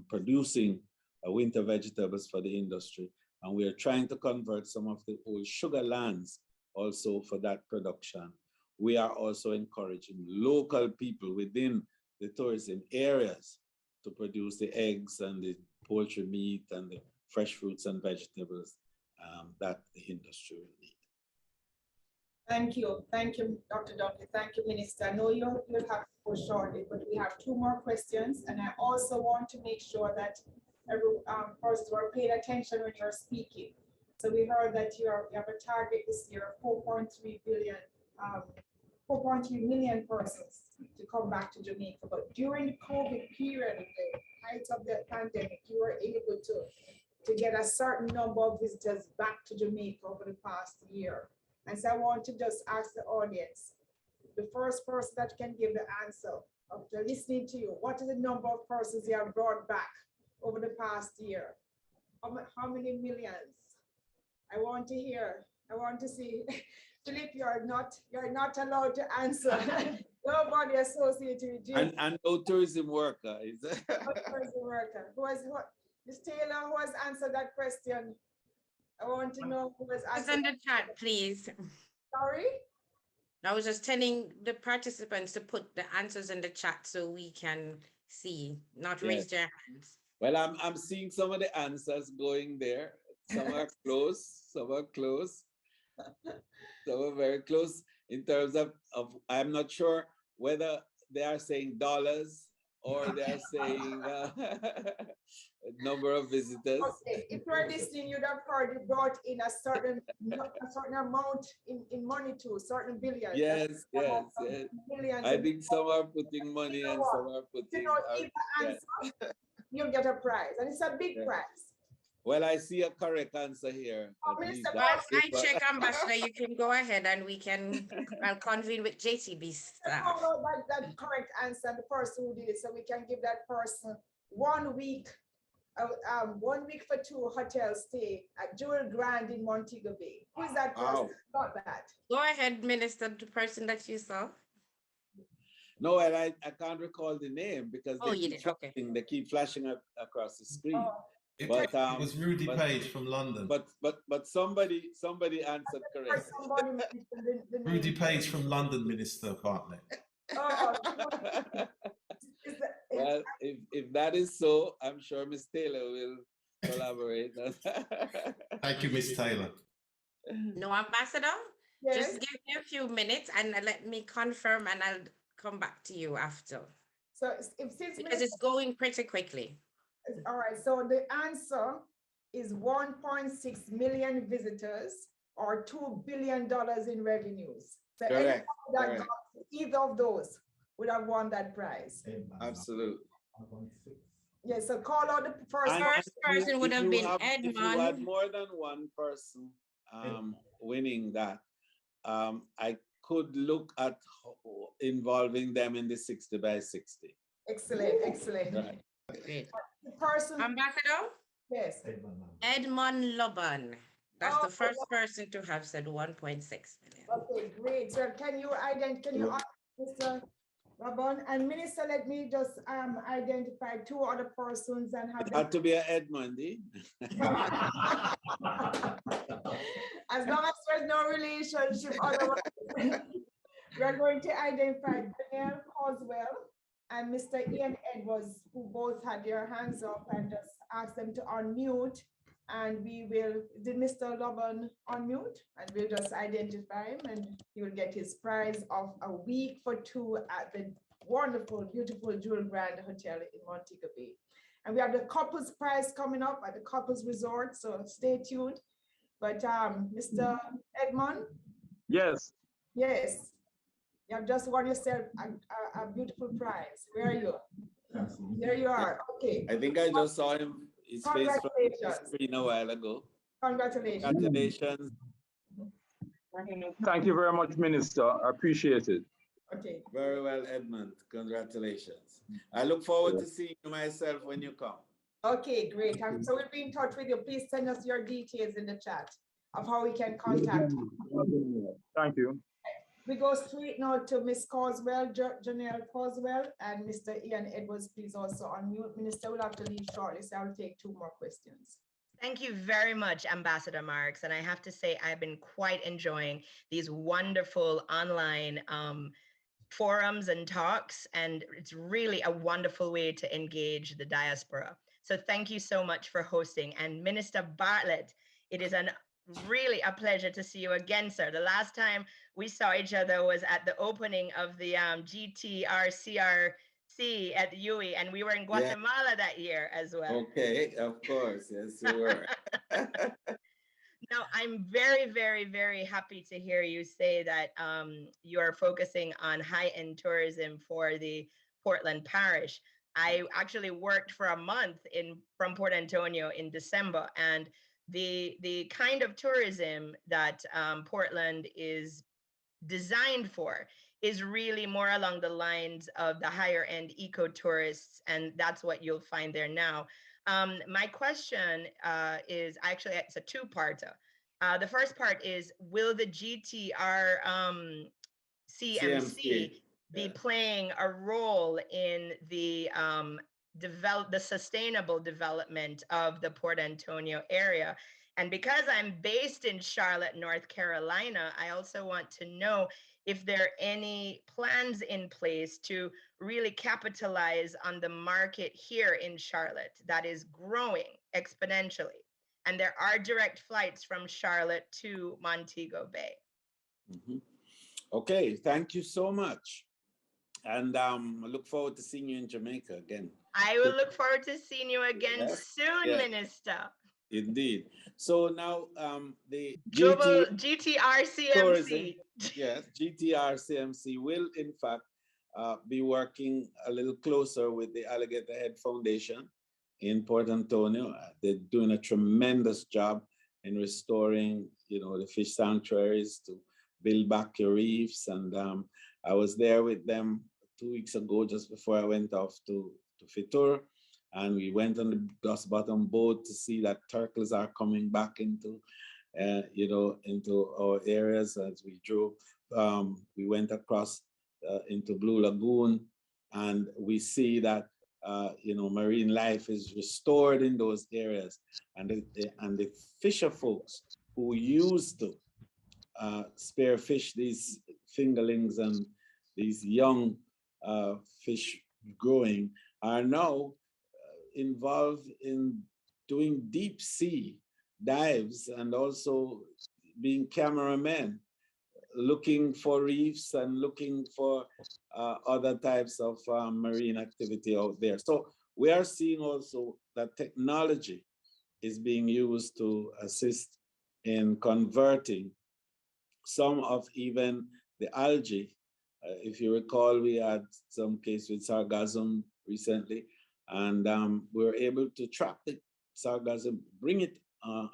producing winter vegetables for the industry. And we are trying to convert some of the old sugar lands also for that production. We are also encouraging local people within the tourism areas to produce the eggs and the poultry meat and the fresh fruits and vegetables that the industry will need. Thank you, Dr. Duncan. Thank you, Minister. I know you'll have to go shortly, but we have 2 more questions, and I also want to make sure that every persons are paying attention when you're speaking. So we heard that you have a target this year of 4.3 million persons to come back to Jamaica. But during the COVID period, the height of the pandemic, you were able to get a certain number of visitors back to Jamaica over the past year. And so I want to just ask the audience, the first person that can give the answer after listening to you, what is the number of persons you have brought back over the past year? How many millions? I want to hear, I want to see. Philip, you're not allowed to answer. Nobody associated with you. And no tourism worker. No tourism worker. Ms. Taylor, who has answered that question? I want to know who has answered. It's in the chat, please. Sorry? I was just telling the participants to put the answers in the chat so we can see, not raise their hands. Well, I'm seeing some of the answers going there. Some are close, some are close. Some are very close in terms of I'm not sure whether they are saying dollars or they are saying number of visitors. Okay, if you're listening, you'd have heard you brought in a certain amount in money too, certain billions. Yes. Millions. I think some are putting money and some are putting. If you don't give the answer, you'll get a prize, and it's a big prize. Well, I see a correct answer here. I check, Ambassador. You can go ahead and we can convene with JTB staff. That correct answer, the person who did it, so we can give that person 1 week, 1 week for 2 hotel stay at Jewel Grand in Montego Bay. Who is that person? Wow. Not that. Go ahead, Minister, the person that you saw. No, and I can't recall the name because they keep flashing across the screen. But It was Rudy Page from London. But somebody answered correctly. Somebody mentioned the name. Rudy Page from London, Minister Bartlett. Oh, Well, if that is so, I'm sure Miss Taylor will collaborate. Thank you, Miss Taylor. No, Ambassador, yes. just give me a few minutes and let me confirm and I'll come back to you after. So since Because it's going pretty quickly. all right, so the answer is 1.6 million visitors or $2 billion in revenues. So Correct. that got either of those would have won that prize. Absolutely. Yeah, so call out the first person would have been If you Edmund. had more than one person winning that, I could look at involving them in the 60 by 60. Excellent. Right. Great. The person, Ambassador? yes. Edmund Loban. That's the first person to have said 1.6 million. Okay, great. So can you ask Mr. Rabon and Minister, let me just identify two other persons and have It had to be an Edmund, eh? as long as there's no relationship, otherwise we're going to identify Daniel Coswell and Mr. Ian Edwards, who both had their hands up, and just ask them to unmute. And we will, did Mr. Loban unmute? And we'll just identify him and he will get his prize of a week for two at the wonderful, beautiful Jewel Grand Hotel in Montego Bay. And we have the couples prize coming up at the couples resort, so stay tuned. But Mr. Edmond? Yes. Yes. You have just won yourself a beautiful prize. Where are you? There you are. Okay. I think I just saw him, his face from the screen a while ago. Congratulations. Congratulations. Thank you very much, Minister. I appreciate it. Okay. Very well, Edmund. Congratulations. I look forward to seeing you myself when you come. Okay, great. So we'll be in touch with you. Please send us your details in the chat of how we can contact you. Thank you. We go straight now to Ms. Coswell, Janelle Coswell, and Mr. Ian Edwards, please also unmute. Minister will have to leave shortly, so I'll take two more questions. Thank you very much, Ambassador Marks. And I have to say, I've been quite enjoying these wonderful online forums and talks, and it's really a wonderful way to engage the diaspora. So thank you so much for hosting. And Minister Bartlett, it is really a pleasure to see you again, sir. The last time we saw each other was at the opening of the GTRCRC at the UE, and we were in Guatemala that year as well. Okay, of course, yes, you were. No, I'm very, very, very happy to hear you say that you're focusing on high-end tourism for the Portland Parish. I actually worked for a month from Port Antonio in December, and the kind of tourism that Portland is designed for is really more along the lines of the higher end eco tourists, and that's what you'll find there now. My question is actually, it's a two-parter. The first part is, will the GTR CMC be playing a role in the sustainable development of the Port Antonio area? And because I'm based in Charlotte, North Carolina, I also want to know if there are any plans in place to really capitalize on the market here in Charlotte that is growing exponentially. And there are direct flights from Charlotte to Montego Bay. Mm-hmm. Okay, thank you so much. And I look forward to seeing you in Jamaica again. I will look forward to seeing you again soon, Minister. Indeed. So now the Global GTRCMC. Tourism, yes, GTRCMC will in fact be working a little closer with the Alligator Head Foundation in Port Antonio. They're doing a tremendous job in restoring, the fish sanctuaries, to build back your reefs. And I was there with them 2 weeks ago, just before I went off to Fitur. And we went on the glass bottom boat to see that turtles are coming back into our areas as we drove. We went across into Blue Lagoon, and we see that marine life is restored in those areas, and the fisher folks who used to spearfish these fingerlings and these young fish growing are now involved in doing deep sea dives and also being cameramen, looking for reefs and looking for other types of marine activity out there. So we are seeing also that technology is being used to assist in converting some of even the algae. If you recall, we had some case with sargassum recently, and we were able to trap the sargassum, bring it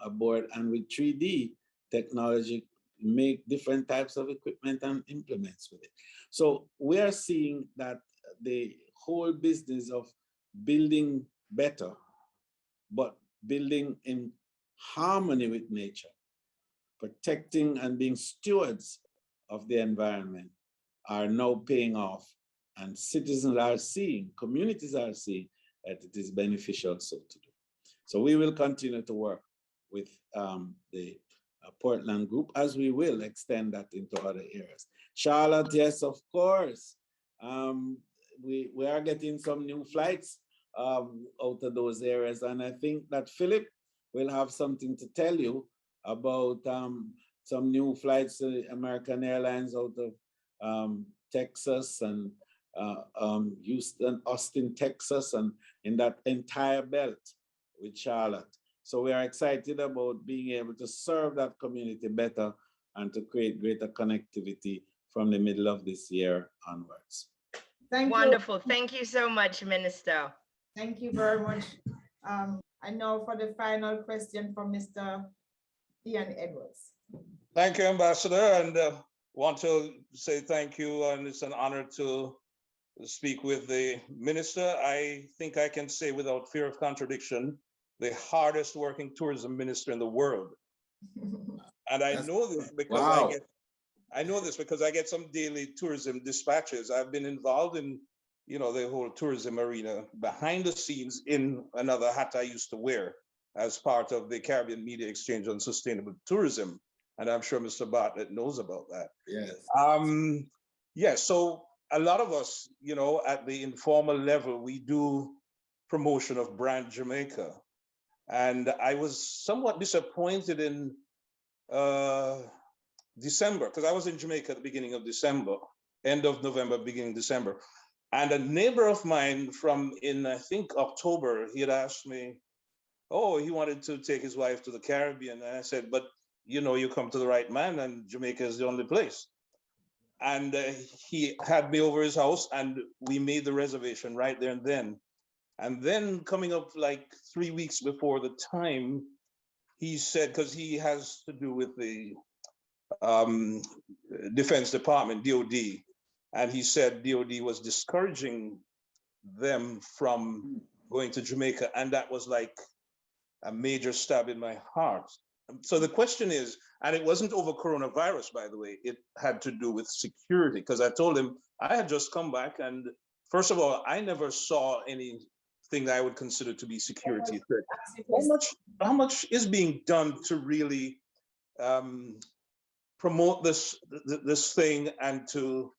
aboard, and with 3D technology, make different types of equipment and implements with it. So we are seeing that the whole business of building better, but building in harmony with nature, protecting and being stewards of the environment are now paying off, and citizens are seeing, communities are seeing that it is beneficial so to do. So we will continue to work with the Portland group, as we will extend that into other areas. Charlotte, yes, of course. We are getting some new flights out of those areas, and I think that Philip will have something to tell you about some new flights to American Airlines out of Texas and Houston, Austin, Texas, and in that entire belt with Charlotte. So we are excited about being able to serve that community better and to create greater connectivity from the middle of this year onwards. Thank you. Wonderful. Thank you so much, Minister. Thank you very much. And now for the final question from Mr. Ian Edwards. Thank you, Ambassador, and want to say thank you, and it's an honor to speak with the minister. I think I can say without fear of contradiction, the hardest working tourism minister in the world. And I know this because wow. I know this because I get some daily tourism dispatches. I've been involved in, the whole tourism arena behind the scenes in another hat I used to wear as part of the Caribbean Media Exchange on Sustainable Tourism. And I'm sure Mr. Bartlett knows about that. Yes. Yes, so a lot of us, at the informal level, we do promotion of brand Jamaica. And I was somewhat disappointed in December, because I was in Jamaica at the beginning of December, end of November, beginning December. And a neighbor of mine from I think October, he had asked me, oh, he wanted to take his wife to the Caribbean. And I said, but you come to the right man, and Jamaica is the only place. And he had me over his house, and we made the reservation right there and then. And then coming up like 3 weeks before the time, he said, because he has to do with the Defense Department, DOD, and he said DOD was discouraging them from going to Jamaica, and that was like a major stab in my heart. So the question is, and it wasn't over coronavirus, by the way, it had to do with security, because I told him I had just come back, and first of all, I never saw anything that I would consider to be security threat. How much is being done to really promote this thing and to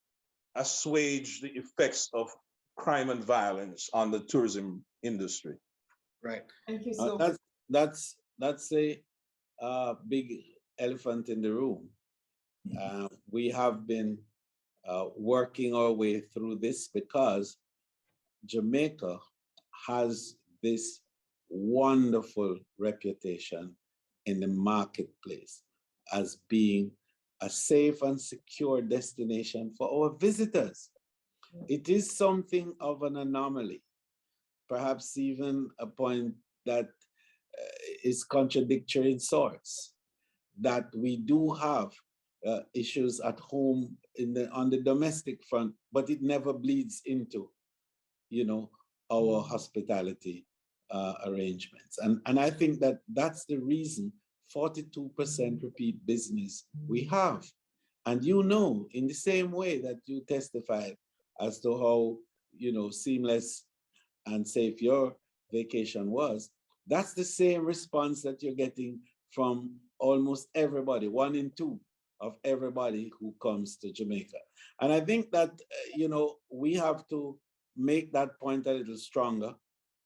assuage the effects of crime and violence on the tourism industry? Right. Thank you so much. That's a big elephant in the room. We have been working our way through this because Jamaica has this wonderful reputation in the marketplace as being a safe and secure destination for our visitors. It is something of an anomaly, perhaps even a point that is contradictory in sorts, that we do have issues at home on the domestic front, but it never bleeds into, our hospitality arrangements. And I think that that's the reason 42% repeat business we have. And in the same way that you testified as to how, seamless and safe your vacation was, that's the same response that you're getting from almost everybody, 1 in 2 of everybody who comes to Jamaica. And I think that, we have to make that point a little stronger,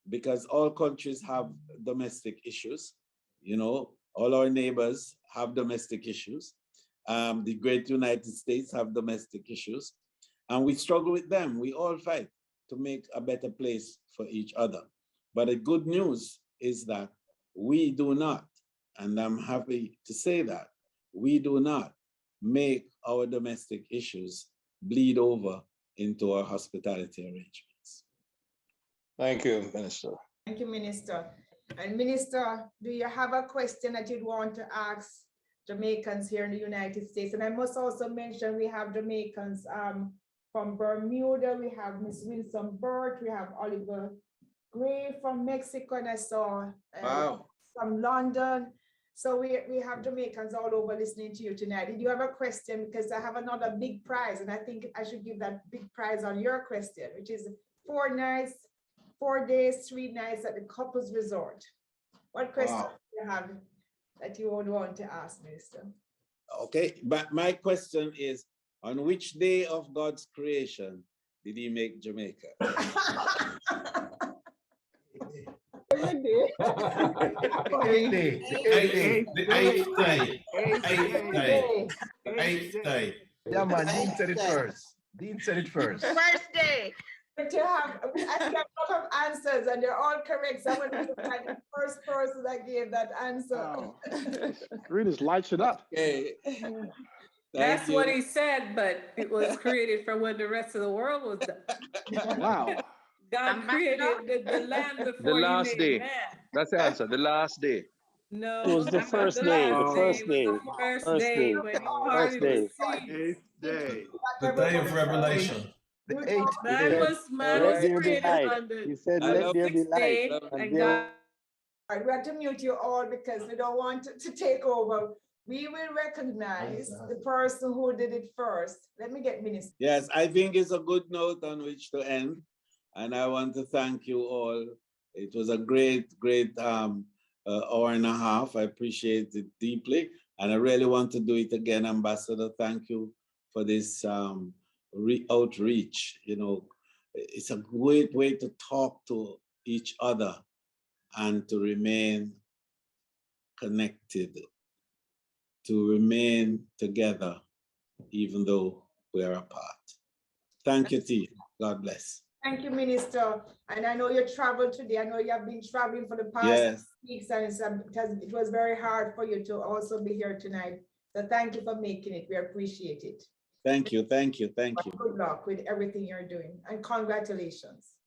because all countries have domestic issues. All our neighbors have domestic issues. The great United States have domestic issues, and we struggle with them. We all fight to make a better place for each other. But the good news is that we do not, and I'm happy to say that, we do not make our domestic issues bleed over into our hospitality arrangements. Thank you, Minister. Thank you, Minister. And Minister, do you have a question that you'd want to ask Jamaicans here in the United States? And I must also mention we have Jamaicans from Bermuda, we have Miss Wilson Burt, we have Oliver Gray from Mexico, and I saw from London. So we have Jamaicans all over listening to you tonight. Did you have a question? Because I have another big prize, and I think I should give that big prize on your question, which is 4 nights, 4 days, 3 nights at the couples resort. What question do you have that you would want to ask, Minister? Okay, but my question is, on which day of God's creation did he make Jamaica? Every day. Eighth day. Yeah, man, Dean said it first. Dean said it first. First day. But I have a lot of answers and they're all correct. So I'm going to be the first person that gave that answer. Wow. Really just lights it up. Okay. That's what he said, but it was created from when the rest of the world was done. Wow. God created the land before The last he day. made man. That's the answer. The last day. No, It was the that's not first day. The last first day. It was the first First day day. when he First parted the day. sea. 8th day. The day of revelation. The 8th Man day. was Let there be created light. on the He said, I let love there be sixth light. day, And and there God. All right, we have to mute you all because we don't want to take over. We will recognize the person who did it first. Let me get Minister. Yes, I think it's a good note on which to end. And I want to thank you all. It was a great hour and a half. I appreciate it deeply. And I really want to do it again, Ambassador. Thank you for this outreach. It's a great way to talk to each other and to remain connected, to remain together, even though we are apart. Thank you, T. God bless. Thank you, Minister. And I know you traveled today. I know you have been traveling for the past weeks, and it was very hard for you to also be here tonight. So thank you for making it. We appreciate it. Thank you, thank you, thank you. Good luck with everything you're doing, and congratulations.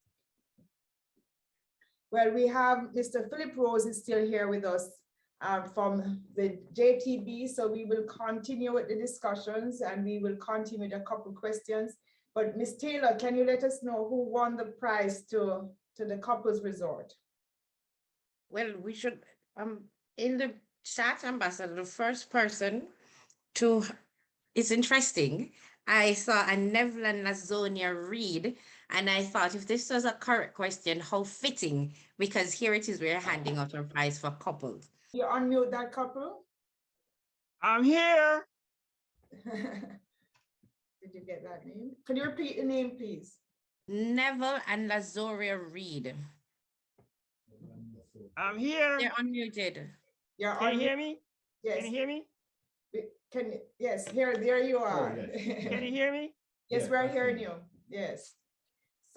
Well, we have Mr. Philip Rose is still here with us from the JTB, so we will continue with the discussions and we will continue with a couple questions. But Ms. Taylor, can you let us know who won the prize to the couples resort? Well, we should, in the chat, Ambassador, the first person to, it's interesting. I saw a Nevland Lazonia read, and I thought if this was a correct question, how fitting, because here it is, we're handing out a prize for couples. You unmute that couple? I'm here. Did you get that name? Could you repeat the name, please? Neville and Lazoria Reed. I'm here. They're unmuted. Can you hear me? Yes. Can you hear me? Yes, there you are. Oh, yes. Can you hear me? Yes, we're hearing you. Yes.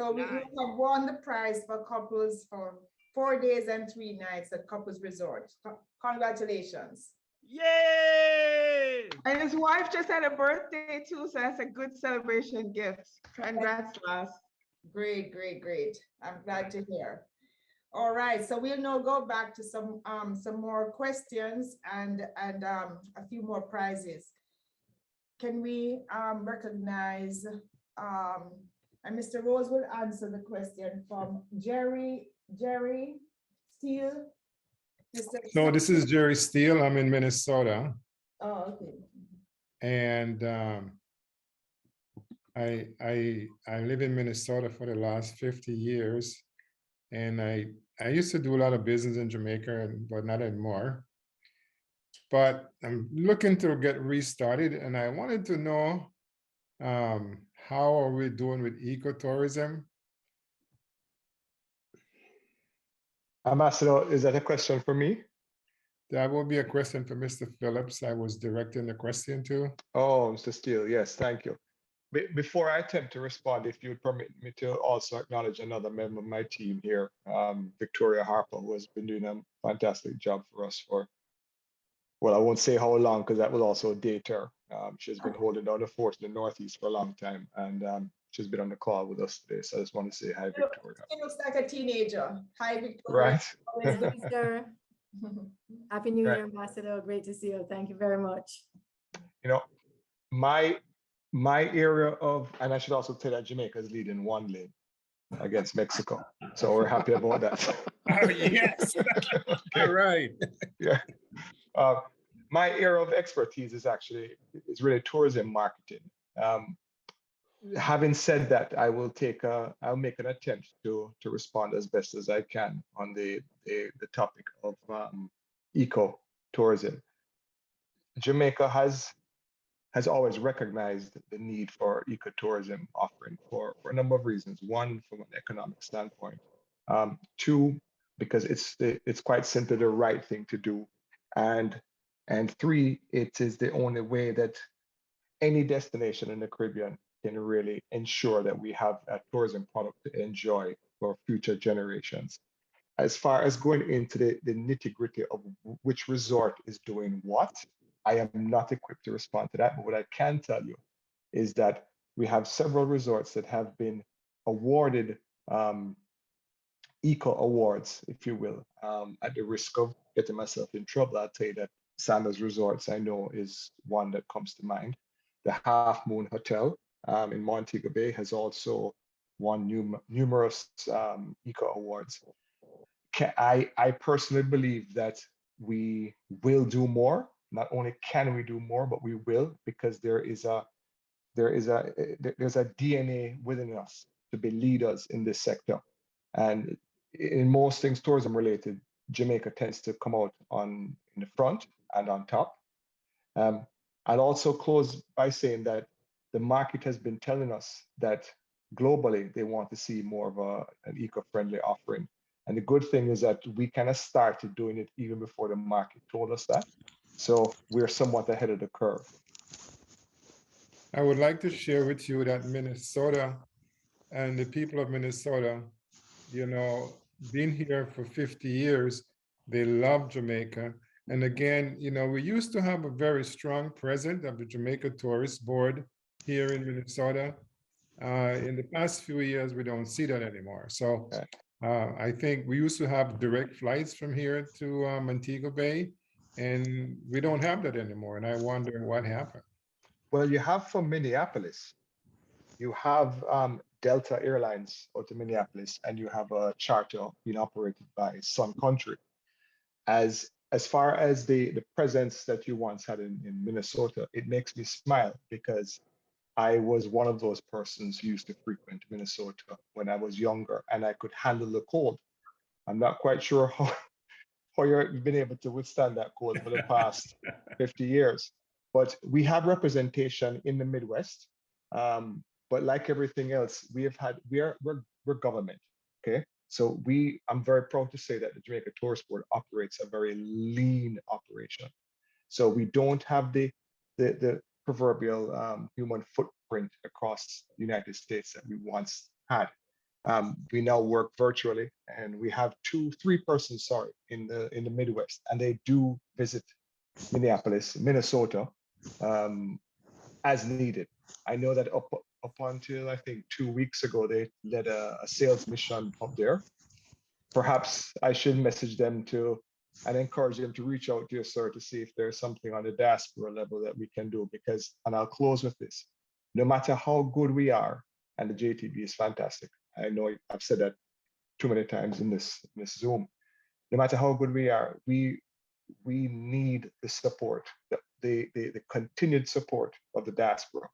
So we have won the prize for couples for 4 days and 3 nights at Couples Resort. Congratulations. Yay! And his wife just had a birthday too, so that's a good celebration gift. Congrats, Las. Great, great, great. I'm glad to hear. All right, so we'll now go back to some more questions and a few more prizes. Can we recognize and Mr. Rose will answer the question from Jerry Steele. No, this is Jerry Steele. I'm in Minnesota. Oh, okay. And I live in Minnesota for the last 50 years. and I used to do a lot of business in Jamaica, but not anymore. But I'm looking to get restarted, and I wanted to know how are we doing with ecotourism? Ambassador, is that a question for me? That will be a question for Mr. Phillips. I was directing the question to. Oh, Mr. Steele, yes, thank you. Before I attempt to respond, if you would permit me to also acknowledge another member of my team here, Victoria Harper, who has been doing a fantastic job for us for, well, I won't say how long, because that will also date her. She's been holding down the fort in the Northeast for a long time, and she's been on the call with us today. So I just want to say hi, Victoria. She looks like a teenager. Hi, Victoria. Right. Always good. Sir. Happy New Right. Year, Ambassador. Great to see you. Thank you very much. You know, my area of, and I should also tell that Jamaica is leading one lane against Mexico. So we're happy about that. Oh, yes. All right. Yeah. My area of expertise is really tourism marketing. Having said that, I'll make an attempt to respond as best as I can on the topic of eco tourism. Jamaica has always recognized the need for ecotourism offering for a number of reasons. One, from an economic standpoint. Two, because it's quite simply the right thing to do. And three, it is the only way that any destination in the Caribbean can really ensure that we have a tourism product to enjoy for future generations. As far as going into the nitty-gritty of which resort is doing what, I am not equipped to respond to that, but what I can tell you is that we have several resorts that have been awarded eco awards, if you will. At the risk of getting myself in trouble, I'll tell you that Sandals Resorts, I know, is one that comes to mind. The Half Moon Hotel in Montego Bay has also won numerous eco awards. I personally believe that we will do more. Not only can we do more, but we will, because there's a DNA within us to be leaders in this sector. And in most things tourism related, Jamaica tends to come out in the front and on top. I'll also close by saying that the market has been telling us that globally they want to see more of an eco-friendly offering. And the good thing is that we kind of started doing it even before the market told us that. So we're somewhat ahead of the curve. I would like to share with you that Minnesota and the people of Minnesota, you know, been here for 50 years, they love Jamaica. And again, you know, we used to have a very strong president of the Jamaica Tourist Board here in Minnesota. In the past few years, we don't see that anymore. So I think we used to have direct flights from here to Montego Bay, and we don't have that anymore. And I wonder what happened. Well, you have from Minneapolis, you have Delta Airlines out of Minneapolis, and you have a charter being operated by Sun Country. As far as the presence that you once had in Minnesota, it makes me smile because I was one of those persons who used to frequent Minnesota when I was younger, and I could handle the cold. I'm not quite sure how you've been able to withstand that cold for the past 50 years. But we have representation in the Midwest. But like everything else, we're government, okay? So I'm very proud to say that the Jamaica Tourist Board operates a very lean operation. So we don't have the proverbial human footprint across the United States that we once had. We now work virtually, and we have 2-3 persons, in the Midwest, and they do visit Minneapolis, Minnesota, as needed. I know that up until I think 2 weeks ago, they led a sales mission up there. Perhaps I should message them and encourage them to reach out to you, sir, to see if there's something on the diaspora level that we can do. Because, and I'll close with this, no matter how good we are, and the JTB is fantastic. I know I've said that too many times in this Zoom. No matter how good we are, we need the support, the continued support of the diaspora.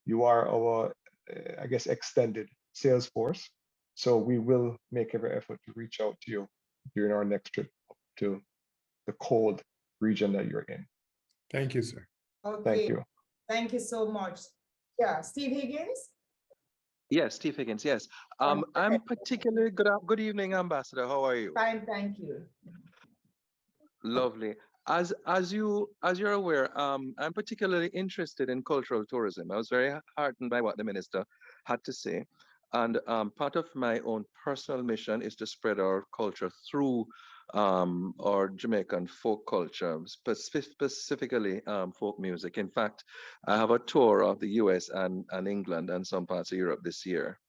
You are our, I guess, extended sales force. So we will make every effort to reach out to you during our next trip up to the cold region that you're in. Thank you, sir. Okay. Thank you. Thank you so much. Yeah, Steve Higgins? Yes, Steve Higgins, yes. I'm particularly good evening, Ambassador. How are you? Fine, thank you. Lovely. As you're aware, I'm particularly interested in cultural tourism. I was very heartened by what the minister had to say. And part of my own personal mission is to spread our culture through our Jamaican folk culture, specifically folk music. In fact, I have a tour of the US and England and some parts of Europe this year.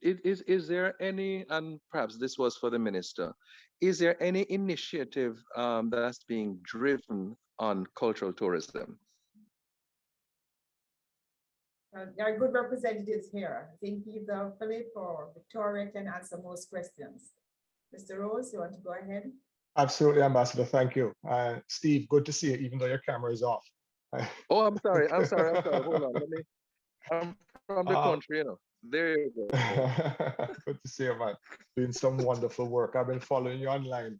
Is there any, and perhaps this was for the minister, is there any initiative that's being driven on cultural tourism? There are good representatives here. I think either Philip or Victoria can answer most questions. Mr. Rose, you want to go ahead? Absolutely, Ambassador. Thank you. Steve, good to see you, even though your camera is off. Oh, I'm sorry. Hold on. I'm from the country, you know. There you go. Good to see you, man. Doing some wonderful work. I've been following you online.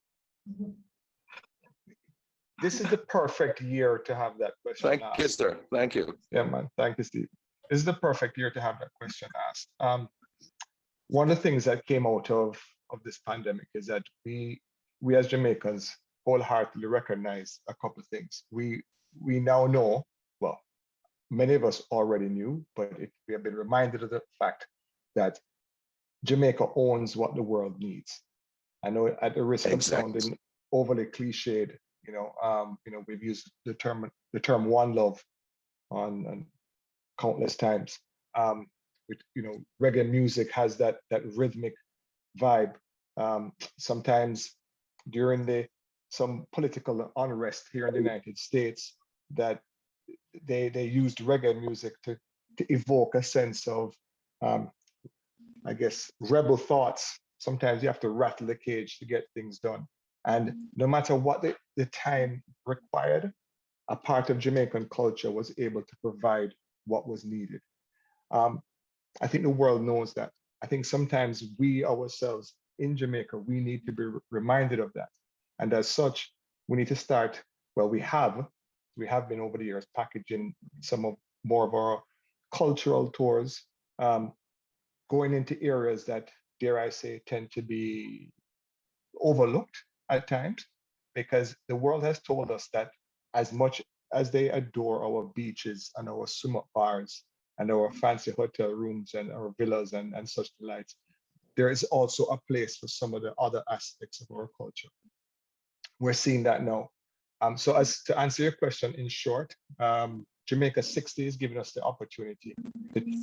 This is the perfect year to have that question asked. Thank you, sir. Thank you. Yeah, man. Thank you, Steve. This is the perfect year to have that question asked. One of the things that came out of this pandemic is that we as Jamaicans wholeheartedly recognize a couple of things. We now know, well, many of us already knew, but we have been reminded of the fact that Jamaica owns what the world needs. I know at the risk of sounding overly cliched, we've used the term one love on countless times. Reggae music has that rhythmic vibe. Sometimes during some political unrest here in the United States, that they used reggae music to evoke a sense of, I guess, rebel thoughts. Sometimes you have to rattle the cage to get things done. And no matter what the time required, a part of Jamaican culture was able to provide what was needed. I think the world knows that. I think sometimes we ourselves in Jamaica, we need to be reminded of that. And as such, we need to start, well, we have been over the years packaging more of our cultural tours, going into areas that, dare I say, tend to be overlooked at times, because the world has told us that as much as they adore our beaches and our swim-up bars and our fancy hotel rooms and our villas and such delights, there is also a place for some of the other aspects of our culture. We're seeing that now. So as to answer your question in short, Jamaica 60 is giving us the opportunity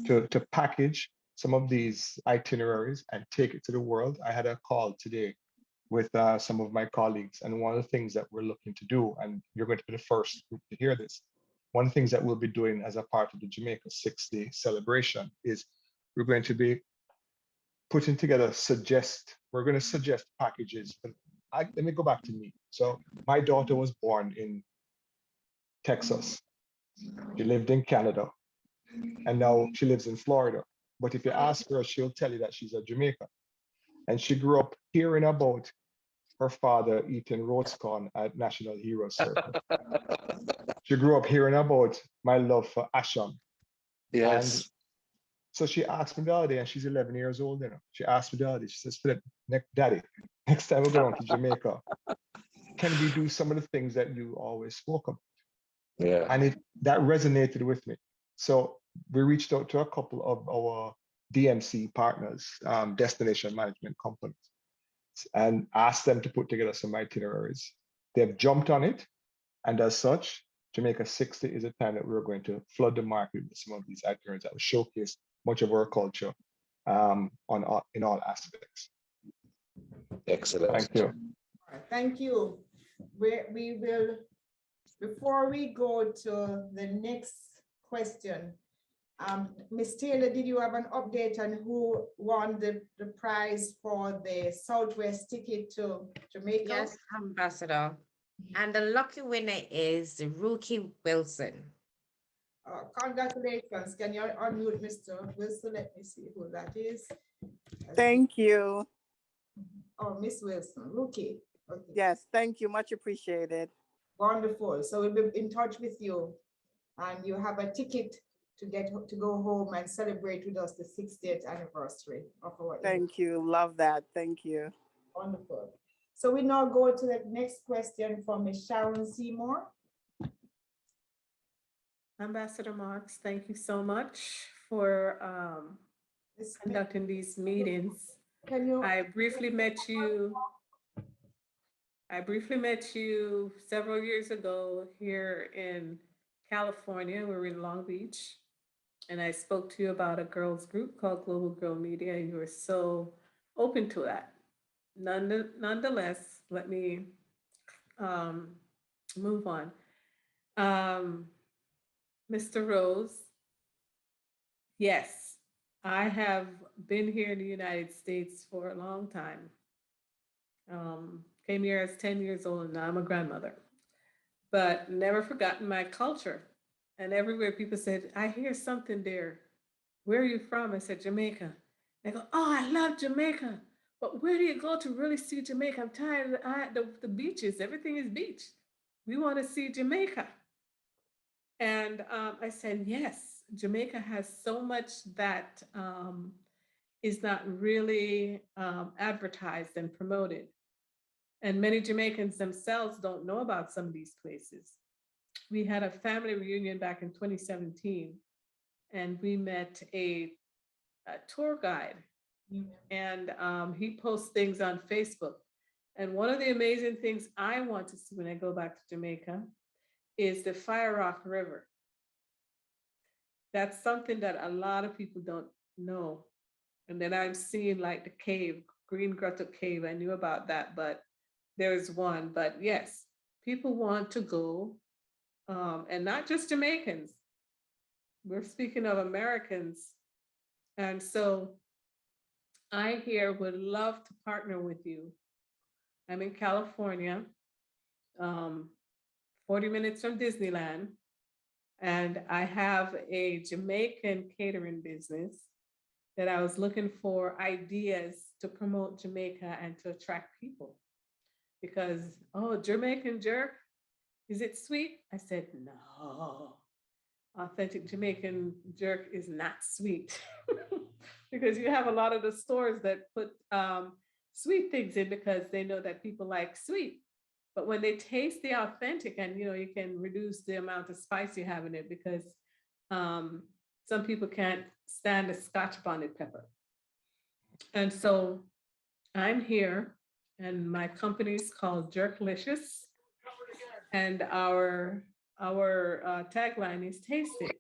to package some of these itineraries and take it to the world. I had a call today with some of my colleagues, and one of the things that we're looking to do, and you're going to be the first group to hear this, one of the things that we'll be doing as a part of the Jamaica 60 celebration is we're going to be putting together we're going to suggest packages. Let me go back to me. So my daughter was born in Texas. She lived in Canada, and now she lives in Florida. But if you ask her, she'll tell you that she's a Jamaican. And she grew up hearing about her father eating roast corn at National Hero Circle. She grew up hearing about my love for Asham. Yes. And so she asked me the other day, and she's 11 years old, She asked me the other day, she says, Philip, Daddy, next time we go down to Jamaica, can we do some of the things that you always spoke about? Yeah. And that resonated with me. So we reached out to a couple of our DMC partners, destination management companies, and asked them to put together some itineraries. They've jumped on it. And as such, Jamaica 60 is a time that we're going to flood the market with some of these itineraries that will showcase much of our culture in all aspects. Excellent. Thank you. All right, thank you. We will, before we go to the next question, Ms. Taylor, did you have an update on who won the prize for the Southwest ticket to Jamaica? Yes, Ambassador. And the lucky winner is Rookie Wilson. Congratulations. Can you unmute Mr. Wilson? Let me see who that is. Thank you. Oh, Miss Wilson. Okay. Okay. Yes, thank you. Much appreciated. Wonderful. So we'll be in touch with you, and you have a ticket to go home and celebrate with us the 60th anniversary of our. Thank you. Love that. Thank you. Wonderful. So we now go to the next question from Ms. Sharon Seymour. Ambassador Marks, thank you so much for conducting these meetings. I briefly met you several years ago here in California. We were in Long Beach, and I spoke to you about a girls group called Global Girl Media, and you were so open to that. Nonetheless, let me move on. Mr. Rose, yes, I have been here in the United States for a long time. Came here as 10 years old, and now I'm a grandmother, but never forgotten my culture. And everywhere people said, I hear something there. Where are you from? I said, Jamaica. They go, oh, I love Jamaica. But where do you go to really see Jamaica? I'm tired of the beaches. Everything is beach. We want to see Jamaica. And I said, yes, Jamaica has so much that is not really advertised and promoted. And many Jamaicans themselves don't know about some of these places. We had a family reunion back in 2017, and we met a tour guide, and he posts things on Facebook. And one of the amazing things I want to see when I go back to Jamaica is the Fire Rock River. That's something that a lot of people don't know. And then I'm seeing like the cave, Green Grotto Cave. I knew about that, but there's one. But yes, people want to go, and not just Jamaicans. We're speaking of Americans. And so I here would love to partner with you. I'm in California, 40 minutes from Disneyland, and I have a Jamaican catering business that I was looking for ideas to promote Jamaica and to attract people. Because, oh, Jamaican jerk, is it sweet? I said, no. Authentic Jamaican jerk is not sweet. Because you have a lot of the stores that put sweet things in because they know that people like sweet. But when they taste the authentic, and you can reduce the amount of spice you have in it, because some people can't stand the Scotch bonnet pepper. And so I'm here, and my company is called Jerklicious, and our tagline is "Taste it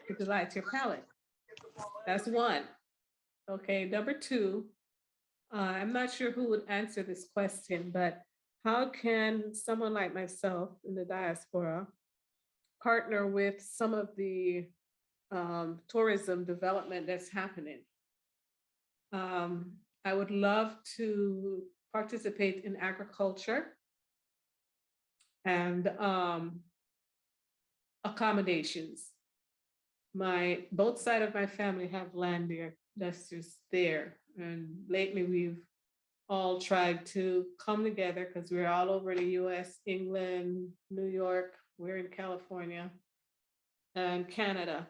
to delight your palate." That's one. Okay, number two, I'm not sure who would answer this question, but how can someone like myself in the diaspora partner with some of the tourism development that's happening? I would love to participate in agriculture and accommodations. Both sides of my family have land there that's just there. And lately we've all tried to come together because we're all over the US, England, New York, we're in California and Canada.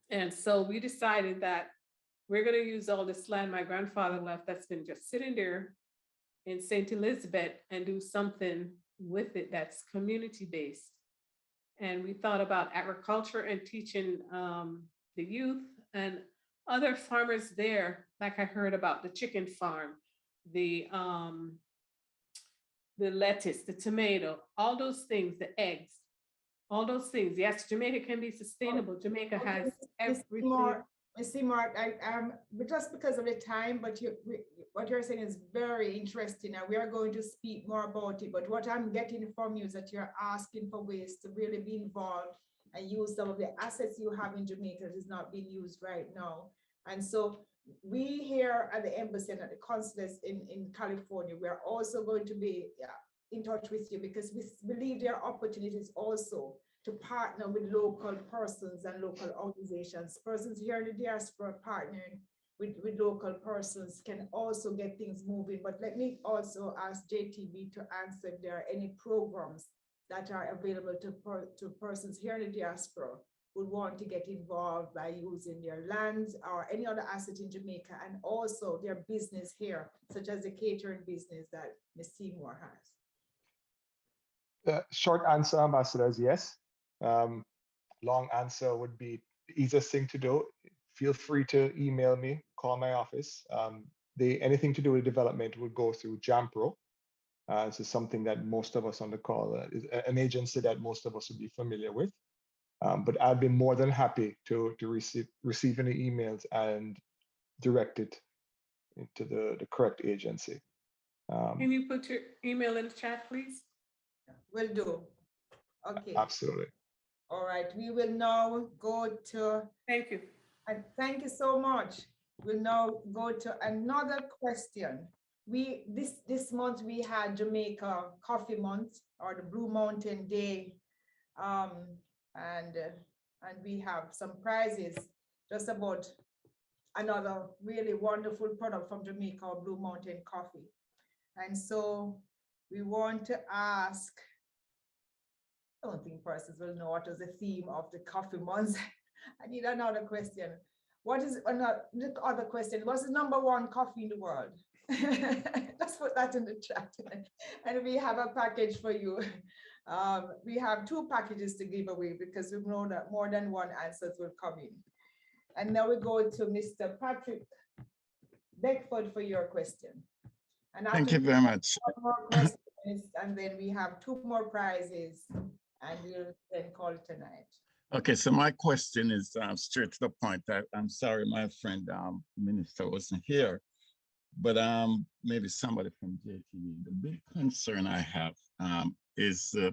And so we decided that we're going to use all this land my grandfather left that's been just sitting there in St. Elizabeth and do something with it that's community-based. And we thought about agriculture and teaching the youth and other farmers there, like I heard about the chicken farm, the lettuce, the tomato, all those things, the eggs, all those things. Yes, Jamaica can be sustainable. Jamaica has everything. Ms. Seymour, just because of the time, but what you're saying is very interesting, and we are going to speak more about it. But what I'm getting from you is that you're asking for ways to really be involved and use some of the assets you have in Jamaica that is not being used right now. And so we here at the embassy and at the consulates in California, we are also going to be in touch with you, because we believe there are opportunities also to partner with local persons and local organizations. Persons here in the diaspora partnering with local persons can also get things moving. But let me also ask JTB to answer if there are any programs that are available to persons here in the diaspora who want to get involved by using their lands or any other asset in Jamaica, and also their business here, such as the catering business that Ms. Seymour has. The short answer, Ambassador, is yes. Long answer would be the easiest thing to do. Feel free to email me, call my office. Anything to do with development would go through JAMPRO. This is something that most of us on the call, is an agency that most of us would be familiar with. But I'd be more than happy to receive any emails and direct it into the correct agency. Can you put your email in the chat, please? Will do. Okay. Absolutely. All right. We will now go to. Thank you. And thank you so much. We'll now go to another question. This month we had Jamaica Coffee Month, or the Blue Mountain Day, and we have some prizes just about another really wonderful product from Jamaica, Blue Mountain Coffee. And so we want to ask, I don't think persons will know what is the theme of the coffee month. I need another question. What is the other question? What's the #1 coffee in the world? Let's put that in the chat. And we have a package for you. We have 2 packages to give away because we know that more than one answers will come in. And now we go to Mr. Patrick Beckford for your question. And thank you very much. More questions, and then we have 2 more prizes, and we'll then call it tonight. Okay, so my question is straight to the point. I'm sorry, my friend Minister wasn't here, but maybe somebody from JTV. The big concern I have is the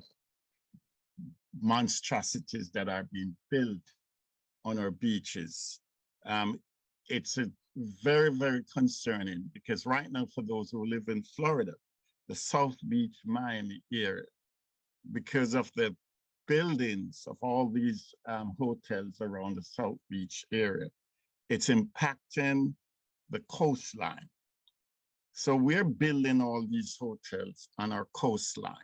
monstrosities that are being built on our beaches. It's very, very concerning because right now, for those who live in Florida, the South Beach, Miami area, because of the buildings of all these hotels around the South Beach area, it's impacting the coastline. So we're building all these hotels on our coastline.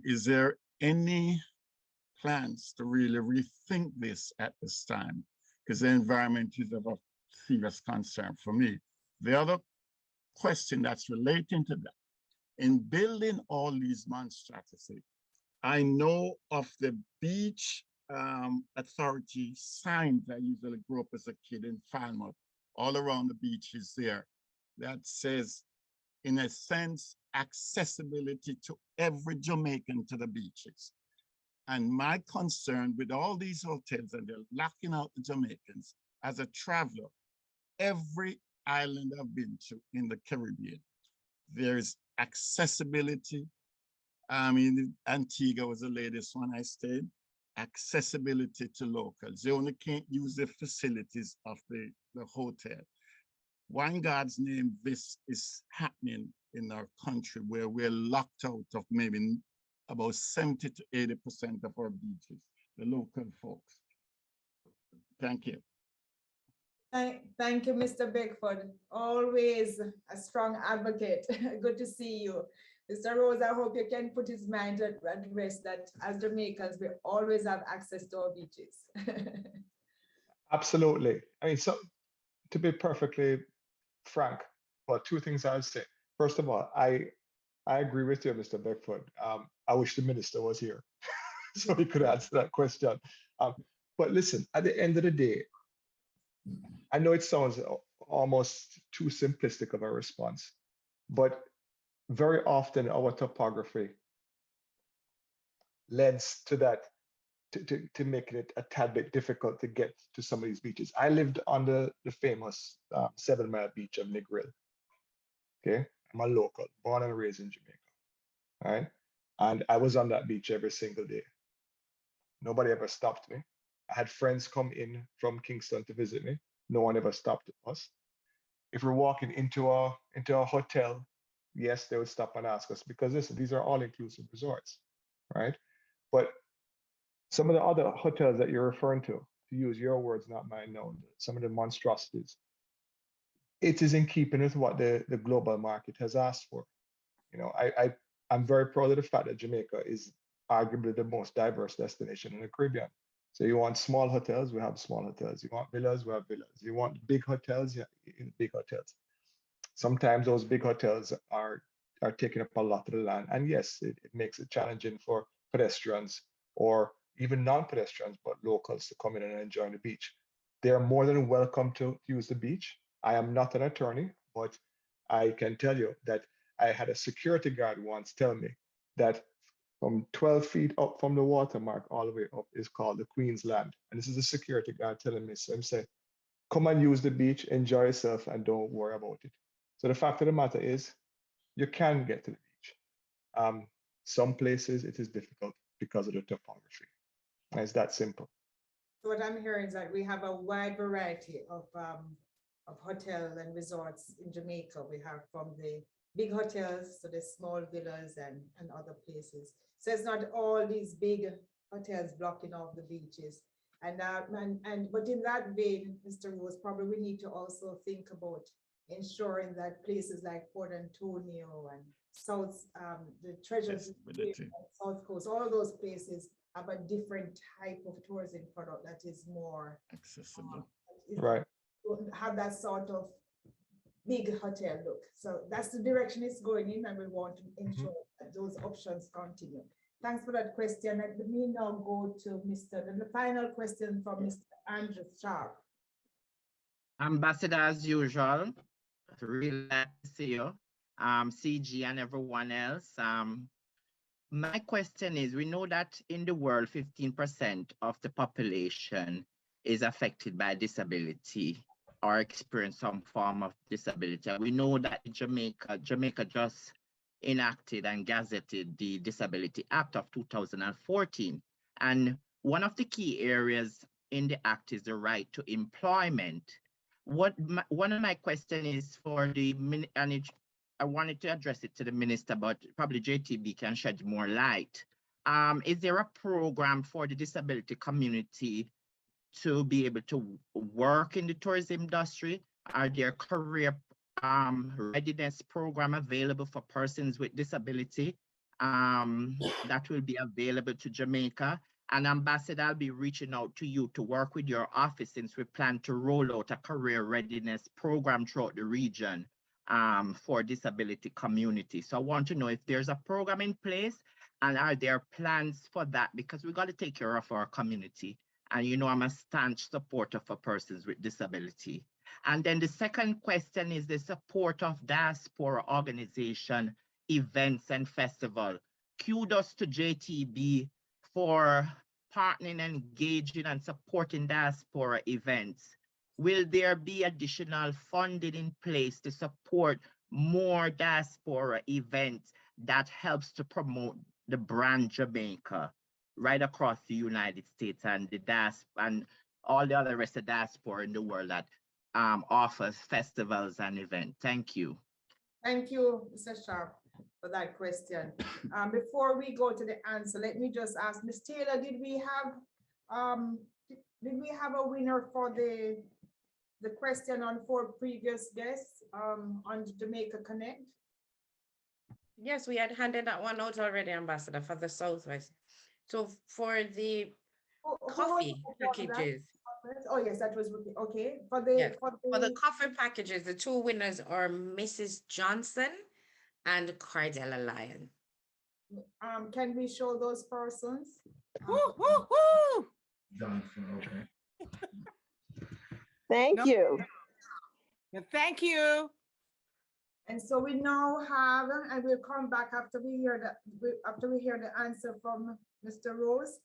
Is there any plans to really rethink this at this time? Because the environment is of a serious concern for me. The other question that's relating to that, in building all these monstrosities, I know of the beach authority signs. I usually grew up as a kid in Falmouth, all around the beaches there, that says, in a sense, accessibility to every Jamaican to the beaches. And my concern with all these hotels, and they're locking out the Jamaicans, as a traveler, every island I've been to in the Caribbean, there's accessibility. I mean, Antigua was the latest one I stayed. Accessibility to locals. They only can't use the facilities of the hotel. Why in God's name this is happening in our country, where we're locked out of maybe about 70 to 80% of our beaches, the local folks? Thank you. Thank you, Mr. Beckford. Always a strong advocate. Good to see you. Mr. Rose, I hope you can put his mind at rest that as Jamaicans, we always have access to our beaches. Absolutely. I mean, so to be perfectly frank, well, 2 things I'll say. First of all, I agree with you, Mr. Beckford. I wish the minister was here so he could answer that question. But listen, at the end of the day, I know it sounds almost too simplistic of a response, but very often our topography lends to that, to making it a tad bit difficult to get to some of these beaches. I lived on the famous 7 Mile beach of Negril. Okay, I'm a local, born and raised in Jamaica. All right, and I was on that beach every single day. Nobody ever stopped me. I had friends come in from Kingston to visit me. No one ever stopped us. If we're walking into a hotel, yes, they would stop and ask us, because listen, these are all inclusive resorts, right? But Some of the other hotels that you're referring to use your words, not mine now, some of the monstrosities, it is in keeping with what the global market has asked for. You know, I'm very proud of the fact that Jamaica is arguably the most diverse destination in the Caribbean. So you want small hotels, we have small hotels. You want villas, we have villas. You want big hotels, yeah, big hotels. Sometimes those big hotels are taking up a lot of the land. And yes, it makes it challenging for pedestrians or even non-pedestrians, but locals to come in and enjoy the beach. They are more than welcome to use the beach. I am not an attorney, but I can tell you that I had a security guard once tell me that from 12 feet up from the watermark all the way up is called the Queen's Land. And this is a security guard telling me, so I'm saying, come and use the beach, enjoy yourself, and don't worry about it. So the fact of the matter is, you can get to the beach. Some places it is difficult because of the topography. And it's that simple. So what I'm hearing is that we have a wide variety of hotels and resorts in Jamaica. We have from the big hotels to the small villas and other places. So it's not all these big hotels blocking off the beaches. But in that vein, Mr. Rose, probably we need to also think about ensuring that places like Port Antonio and the Treasures South Coast, all of those places have a different type of tourism product that is more accessible. Right. Have that sort of big hotel look. So that's the direction it's going in, and we want to ensure that those options continue. Thanks for that question. Let me now go to the final question from Mr. Andrew Sharp. Ambassador, as usual, really glad to see you. CG and everyone else. My question is, we know that in the world, 15% of the population is affected by disability or experience some form of disability. And we know that Jamaica just enacted and gazetted the Disability Act of 2014. And one of the key areas in the act is the right to employment. One of my questions is for I wanted to address it to the minister, but probably JTB can shed more light. Is there a program for the disability community to be able to work in the tourism industry? Are there career readiness program available for persons with disability that will be available to Jamaica? And Ambassador, I'll be reaching out to you to work with your office since we plan to roll out a career readiness program throughout the region for disability community. So I want to know if there's a program in place and are there plans for that, because we got to take care of our community. And you know, I'm a staunch supporter for persons with disability. And then the second question is the support of diaspora organization, events and festival. Kudos to JTB for partnering and engaging and supporting diaspora events. Will there be additional funding in place to support more diaspora events that helps to promote the brand Jamaica right across the United States and the and all the other rest of diaspora in the world that offers festivals and events? Thank you. Thank you, Mr. Sharp, for that question. Before we go to the answer, let me just ask Ms. Taylor, did we have a winner for the question on 4 previous guests on Jamaica Connect? Yes, we had handed that one out already, Ambassador, for the Southwest. So for the coffee packages. Oh yes, that was okay. For the coffee packages, the 2 winners are Mrs. Johnson and Cardella Lyon. Can we show those persons? Johnson, okay. Thank you. Thank you. And so we now have, and we'll come back after we hear the answer from Mr. Rose.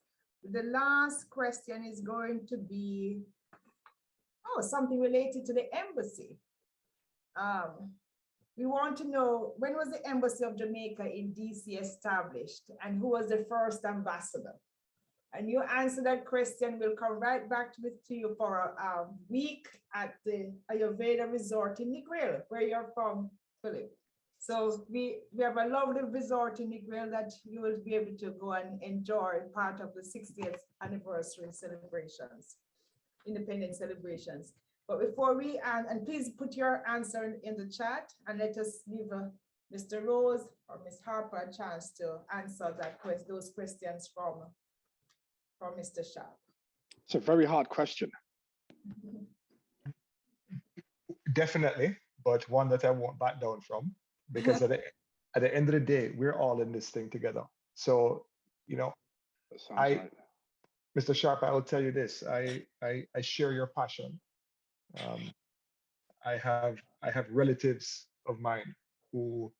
The last question is going to be, something related to the embassy. We want to know, when was the Embassy of Jamaica in DC established, and who was the first ambassador? And you answer that question, we'll come right back to you for a week at the Ayurveda Resort in Negril, where you're from, Philip. So we have a lovely resort in Negril that you will be able to go and enjoy part of the 60th anniversary celebrations, independence celebrations. But before we, and please put your answer in the chat and let us leave Mr. Rose or Ms. Harper a chance to answer those questions from Mr. Sharp. It's a very hard question. Definitely, but one that I won't back down from, because at the end of the day, we're all in this thing together. So, you know, Mr. Sharp, I will tell you this, I share your passion. I have relatives of mine who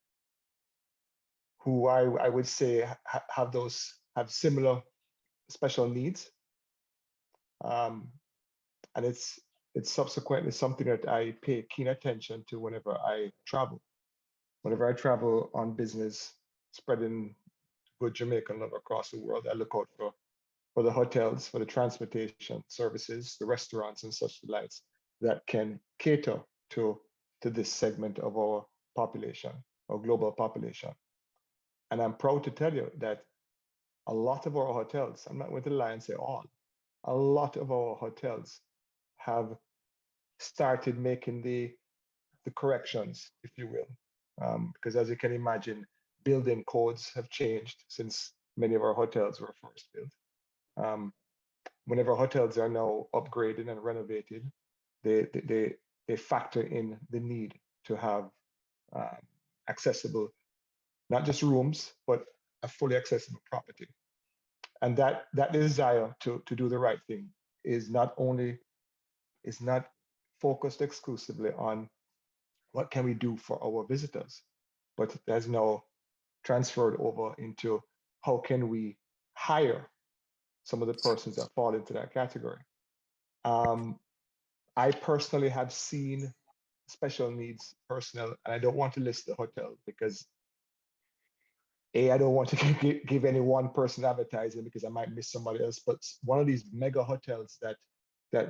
I would say have similar special needs. And it's subsequently something that I pay keen attention to whenever I travel. Whenever I travel on business, spreading good Jamaican love across the world, I look out for the hotels, for the transportation services, the restaurants and such delights that can cater to this segment of our population, our global population. And I'm proud to tell you that a lot of our hotels, I'm not going to lie and say all, a lot of our hotels have started making the corrections, if you will. Because as you can imagine, building codes have changed since many of our hotels were first built. Whenever hotels are now upgraded and renovated, they factor in the need to have accessible, not just rooms, but a fully accessible property. And that desire to do the right thing is not focused exclusively on what can we do for our visitors, but it has now transferred over into how can we hire some of the persons that fall into that category. I personally have seen special needs personnel, and I don't want to list the hotel because I don't want to give any one person advertising because I might miss somebody else, but one of these mega hotels that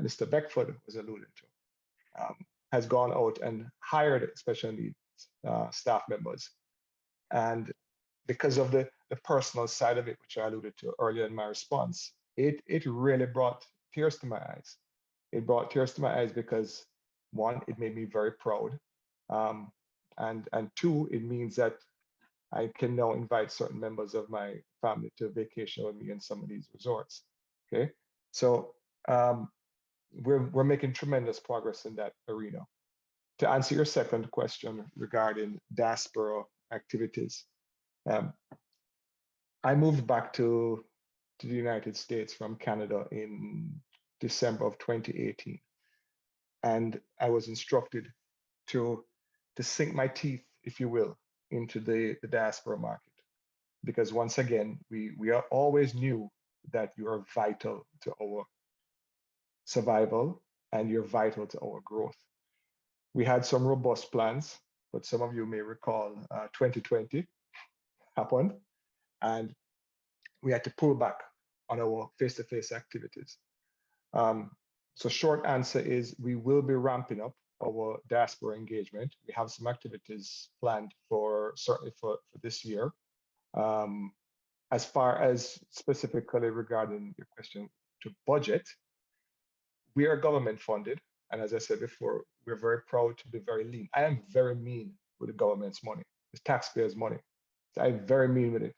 Mr. Beckford was alluding to has gone out and hired special needs staff members. And because of the personal side of it, which I alluded to earlier in my response, it really brought tears to my eyes. It brought tears to my eyes because one, it made me very proud. And two, it means that I can now invite certain members of my family to vacation with me in some of these resorts. Okay, so we're making tremendous progress in that arena. To answer your second question regarding diaspora activities, I moved back to the United States from Canada in December of 2018, and I was instructed to sink my teeth, if you will, into the diaspora market. Because once again, we are always knew that you are vital to our survival and you're vital to our growth. We had some robust plans, but some of you may recall 2020 happened and we had to pull back on our face-to-face activities. So short answer is we will be ramping up our diaspora engagement. We have some activities planned certainly for this year. As far as specifically regarding your question to budget, we are government funded. And as I said before, we're very proud to be very lean. I am very mean with the government's money, the taxpayers' money. So I'm very mean with it.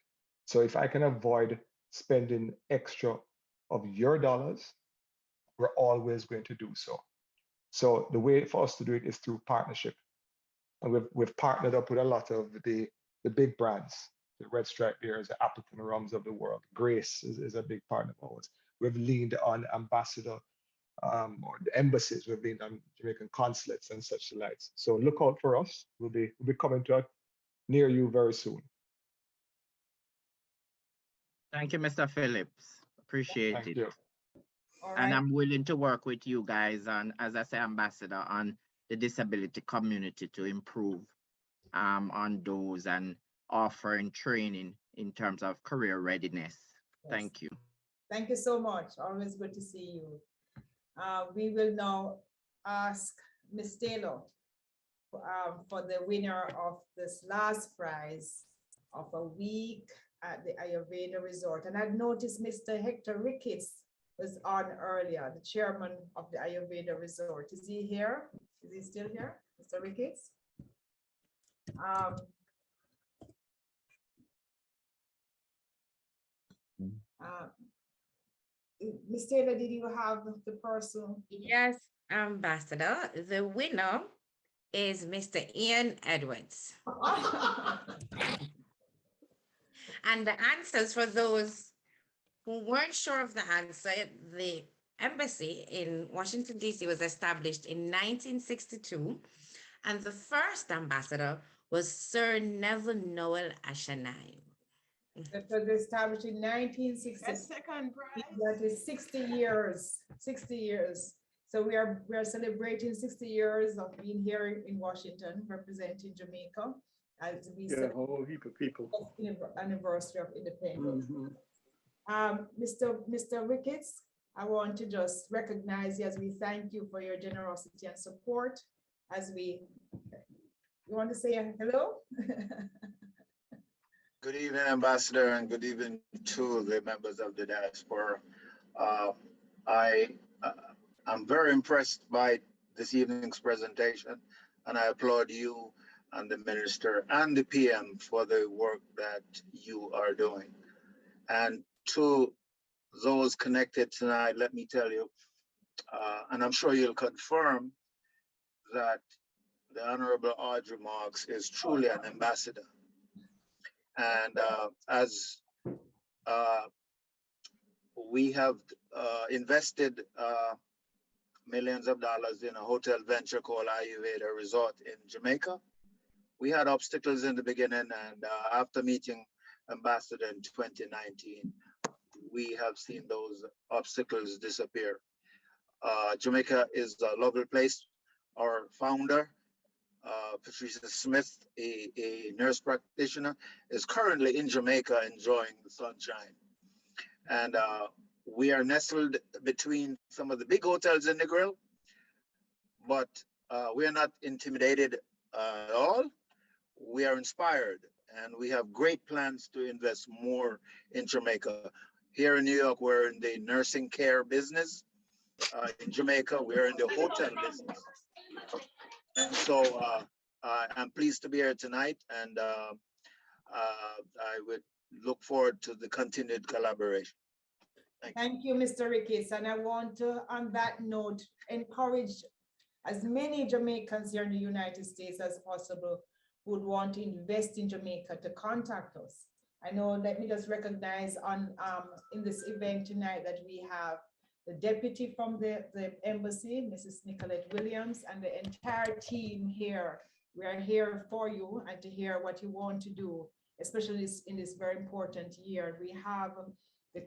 So if I can avoid spending extra of your dollars, we're always going to do so. So the way for us to do it is through partnership. And we've partnered up with a lot of the big brands, the Red Stripe beers, the Appleton Rums of the world. Grace is a big partner of ours. We've leaned on Ambassador or the embassies. We've leaned on Jamaican consulates and such delights. So look out for us. We'll be coming to near you very soon. Thank you, Mr. Phillips. Appreciate Thank it. you. And I'm willing to work with you guys on, as I say, Ambassador, on the disability community to improve on those and offering training in terms of career readiness. Yes. Thank you. Thank you so much. Always good to see you. We will now ask Ms. Taylor for the winner of this last prize of a week at the Ayurveda Resort. And I've noticed Mr. Hector Ricketts was on earlier, the chairman of the Ayurveda Resort. Is he here? Is he still here, Mr. Ricketts? Ms. Taylor, did you have the person? Yes, Ambassador. The winner is Mr. Ian Edwards. And the answers for those who weren't sure of the answer, the embassy in Washington, D.C. was established in 1962, and the first ambassador was Sir Neville Noel Ashanai. That was established in 1960. That's second prize. That is 60 years, 60 years. So we are celebrating 60 years of being here in Washington, representing Jamaica, as we Yeah, a whole heap of people. Anniversary of independence. Mr. Ricketts, I want to just recognize you as we thank you for your generosity and support. As you want to say hello? Good evening, Ambassador, and good evening to the members of the diaspora. I'm very impressed by this evening's presentation, and I applaud you and the Minister and the PM for the work that you are doing. And to those connected tonight, let me tell you, and I'm sure you'll confirm that the Honorable Audrey Marks is truly an ambassador. And as we have invested millions of dollars in a hotel venture called Ayurveda Resort in Jamaica, we had obstacles in the beginning, and after meeting Ambassador in 2019, we have seen those obstacles disappear. Jamaica is a lovely place. Our founder, Patricia Smith, a nurse practitioner, is currently in Jamaica enjoying the sunshine. And we are nestled between some of the big hotels in the grill, but we are not intimidated at all. We are inspired, and we have great plans to invest more in Jamaica. Here in New York, we're in the nursing care business. In Jamaica, we're in the hotel business. And so I'm pleased to be here tonight, and I would look forward to the continued collaboration. Thank you, Mr. Ricketts. And I want to, on that note, encourage as many Jamaicans here in the United States as possible who would want to invest in Jamaica to contact us. I know, let me just recognize in this event tonight that we have the deputy from the embassy, Mrs. Nicolette Williams, and the entire team here. We are here for you and to hear what you want to do, especially in this very important year. We have the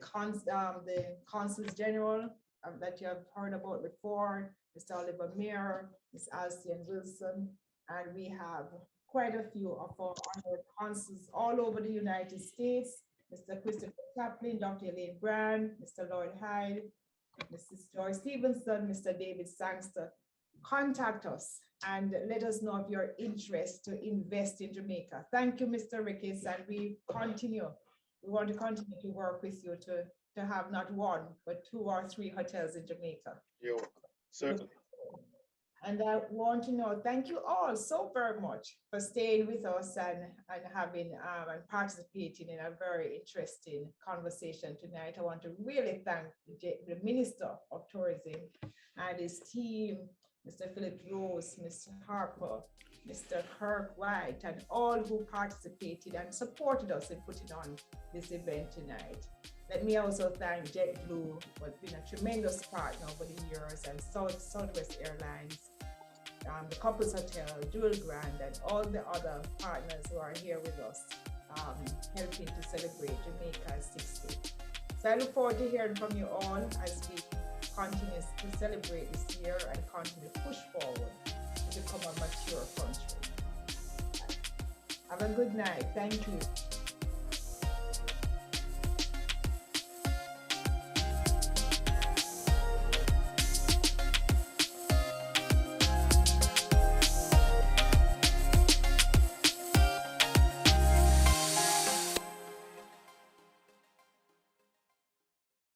consuls general that you have heard about before, Mr. Oliver Mayer, Ms. Alcian Wilson, and we have quite a few of our honored consuls all over the United States, Mr. Christopher Chaplin, Dr. Elaine Brand, Mr. Lloyd Hyde, Mrs. Joy Stevenson, Mr. David Sangster. Contact us and let us know of your interest to invest in Jamaica. Thank you, Mr. Ricketts, and we want to continue to work with you to have not one, but 2 or 3 hotels in Jamaica. You're welcome. Certainly. And I want to know, thank you all so very much for staying with us and having and participating in a very interesting conversation tonight. I want to really thank the Minister of Tourism and his team, Mr. Philip Rose, Mr. Harper, Mr. Kirk White, and all who participated and supported us in putting on this event tonight. Let me also thank JetBlue, who has been a tremendous partner over the years, and Southwest Airlines, the Couples Hotel, Jewel Grand, and all the other partners who are here with us, helping to celebrate Jamaica's 60th. So I look forward to hearing from you all as we continue to celebrate this year and continue to push forward to become a mature country. Have a good night. Thank you.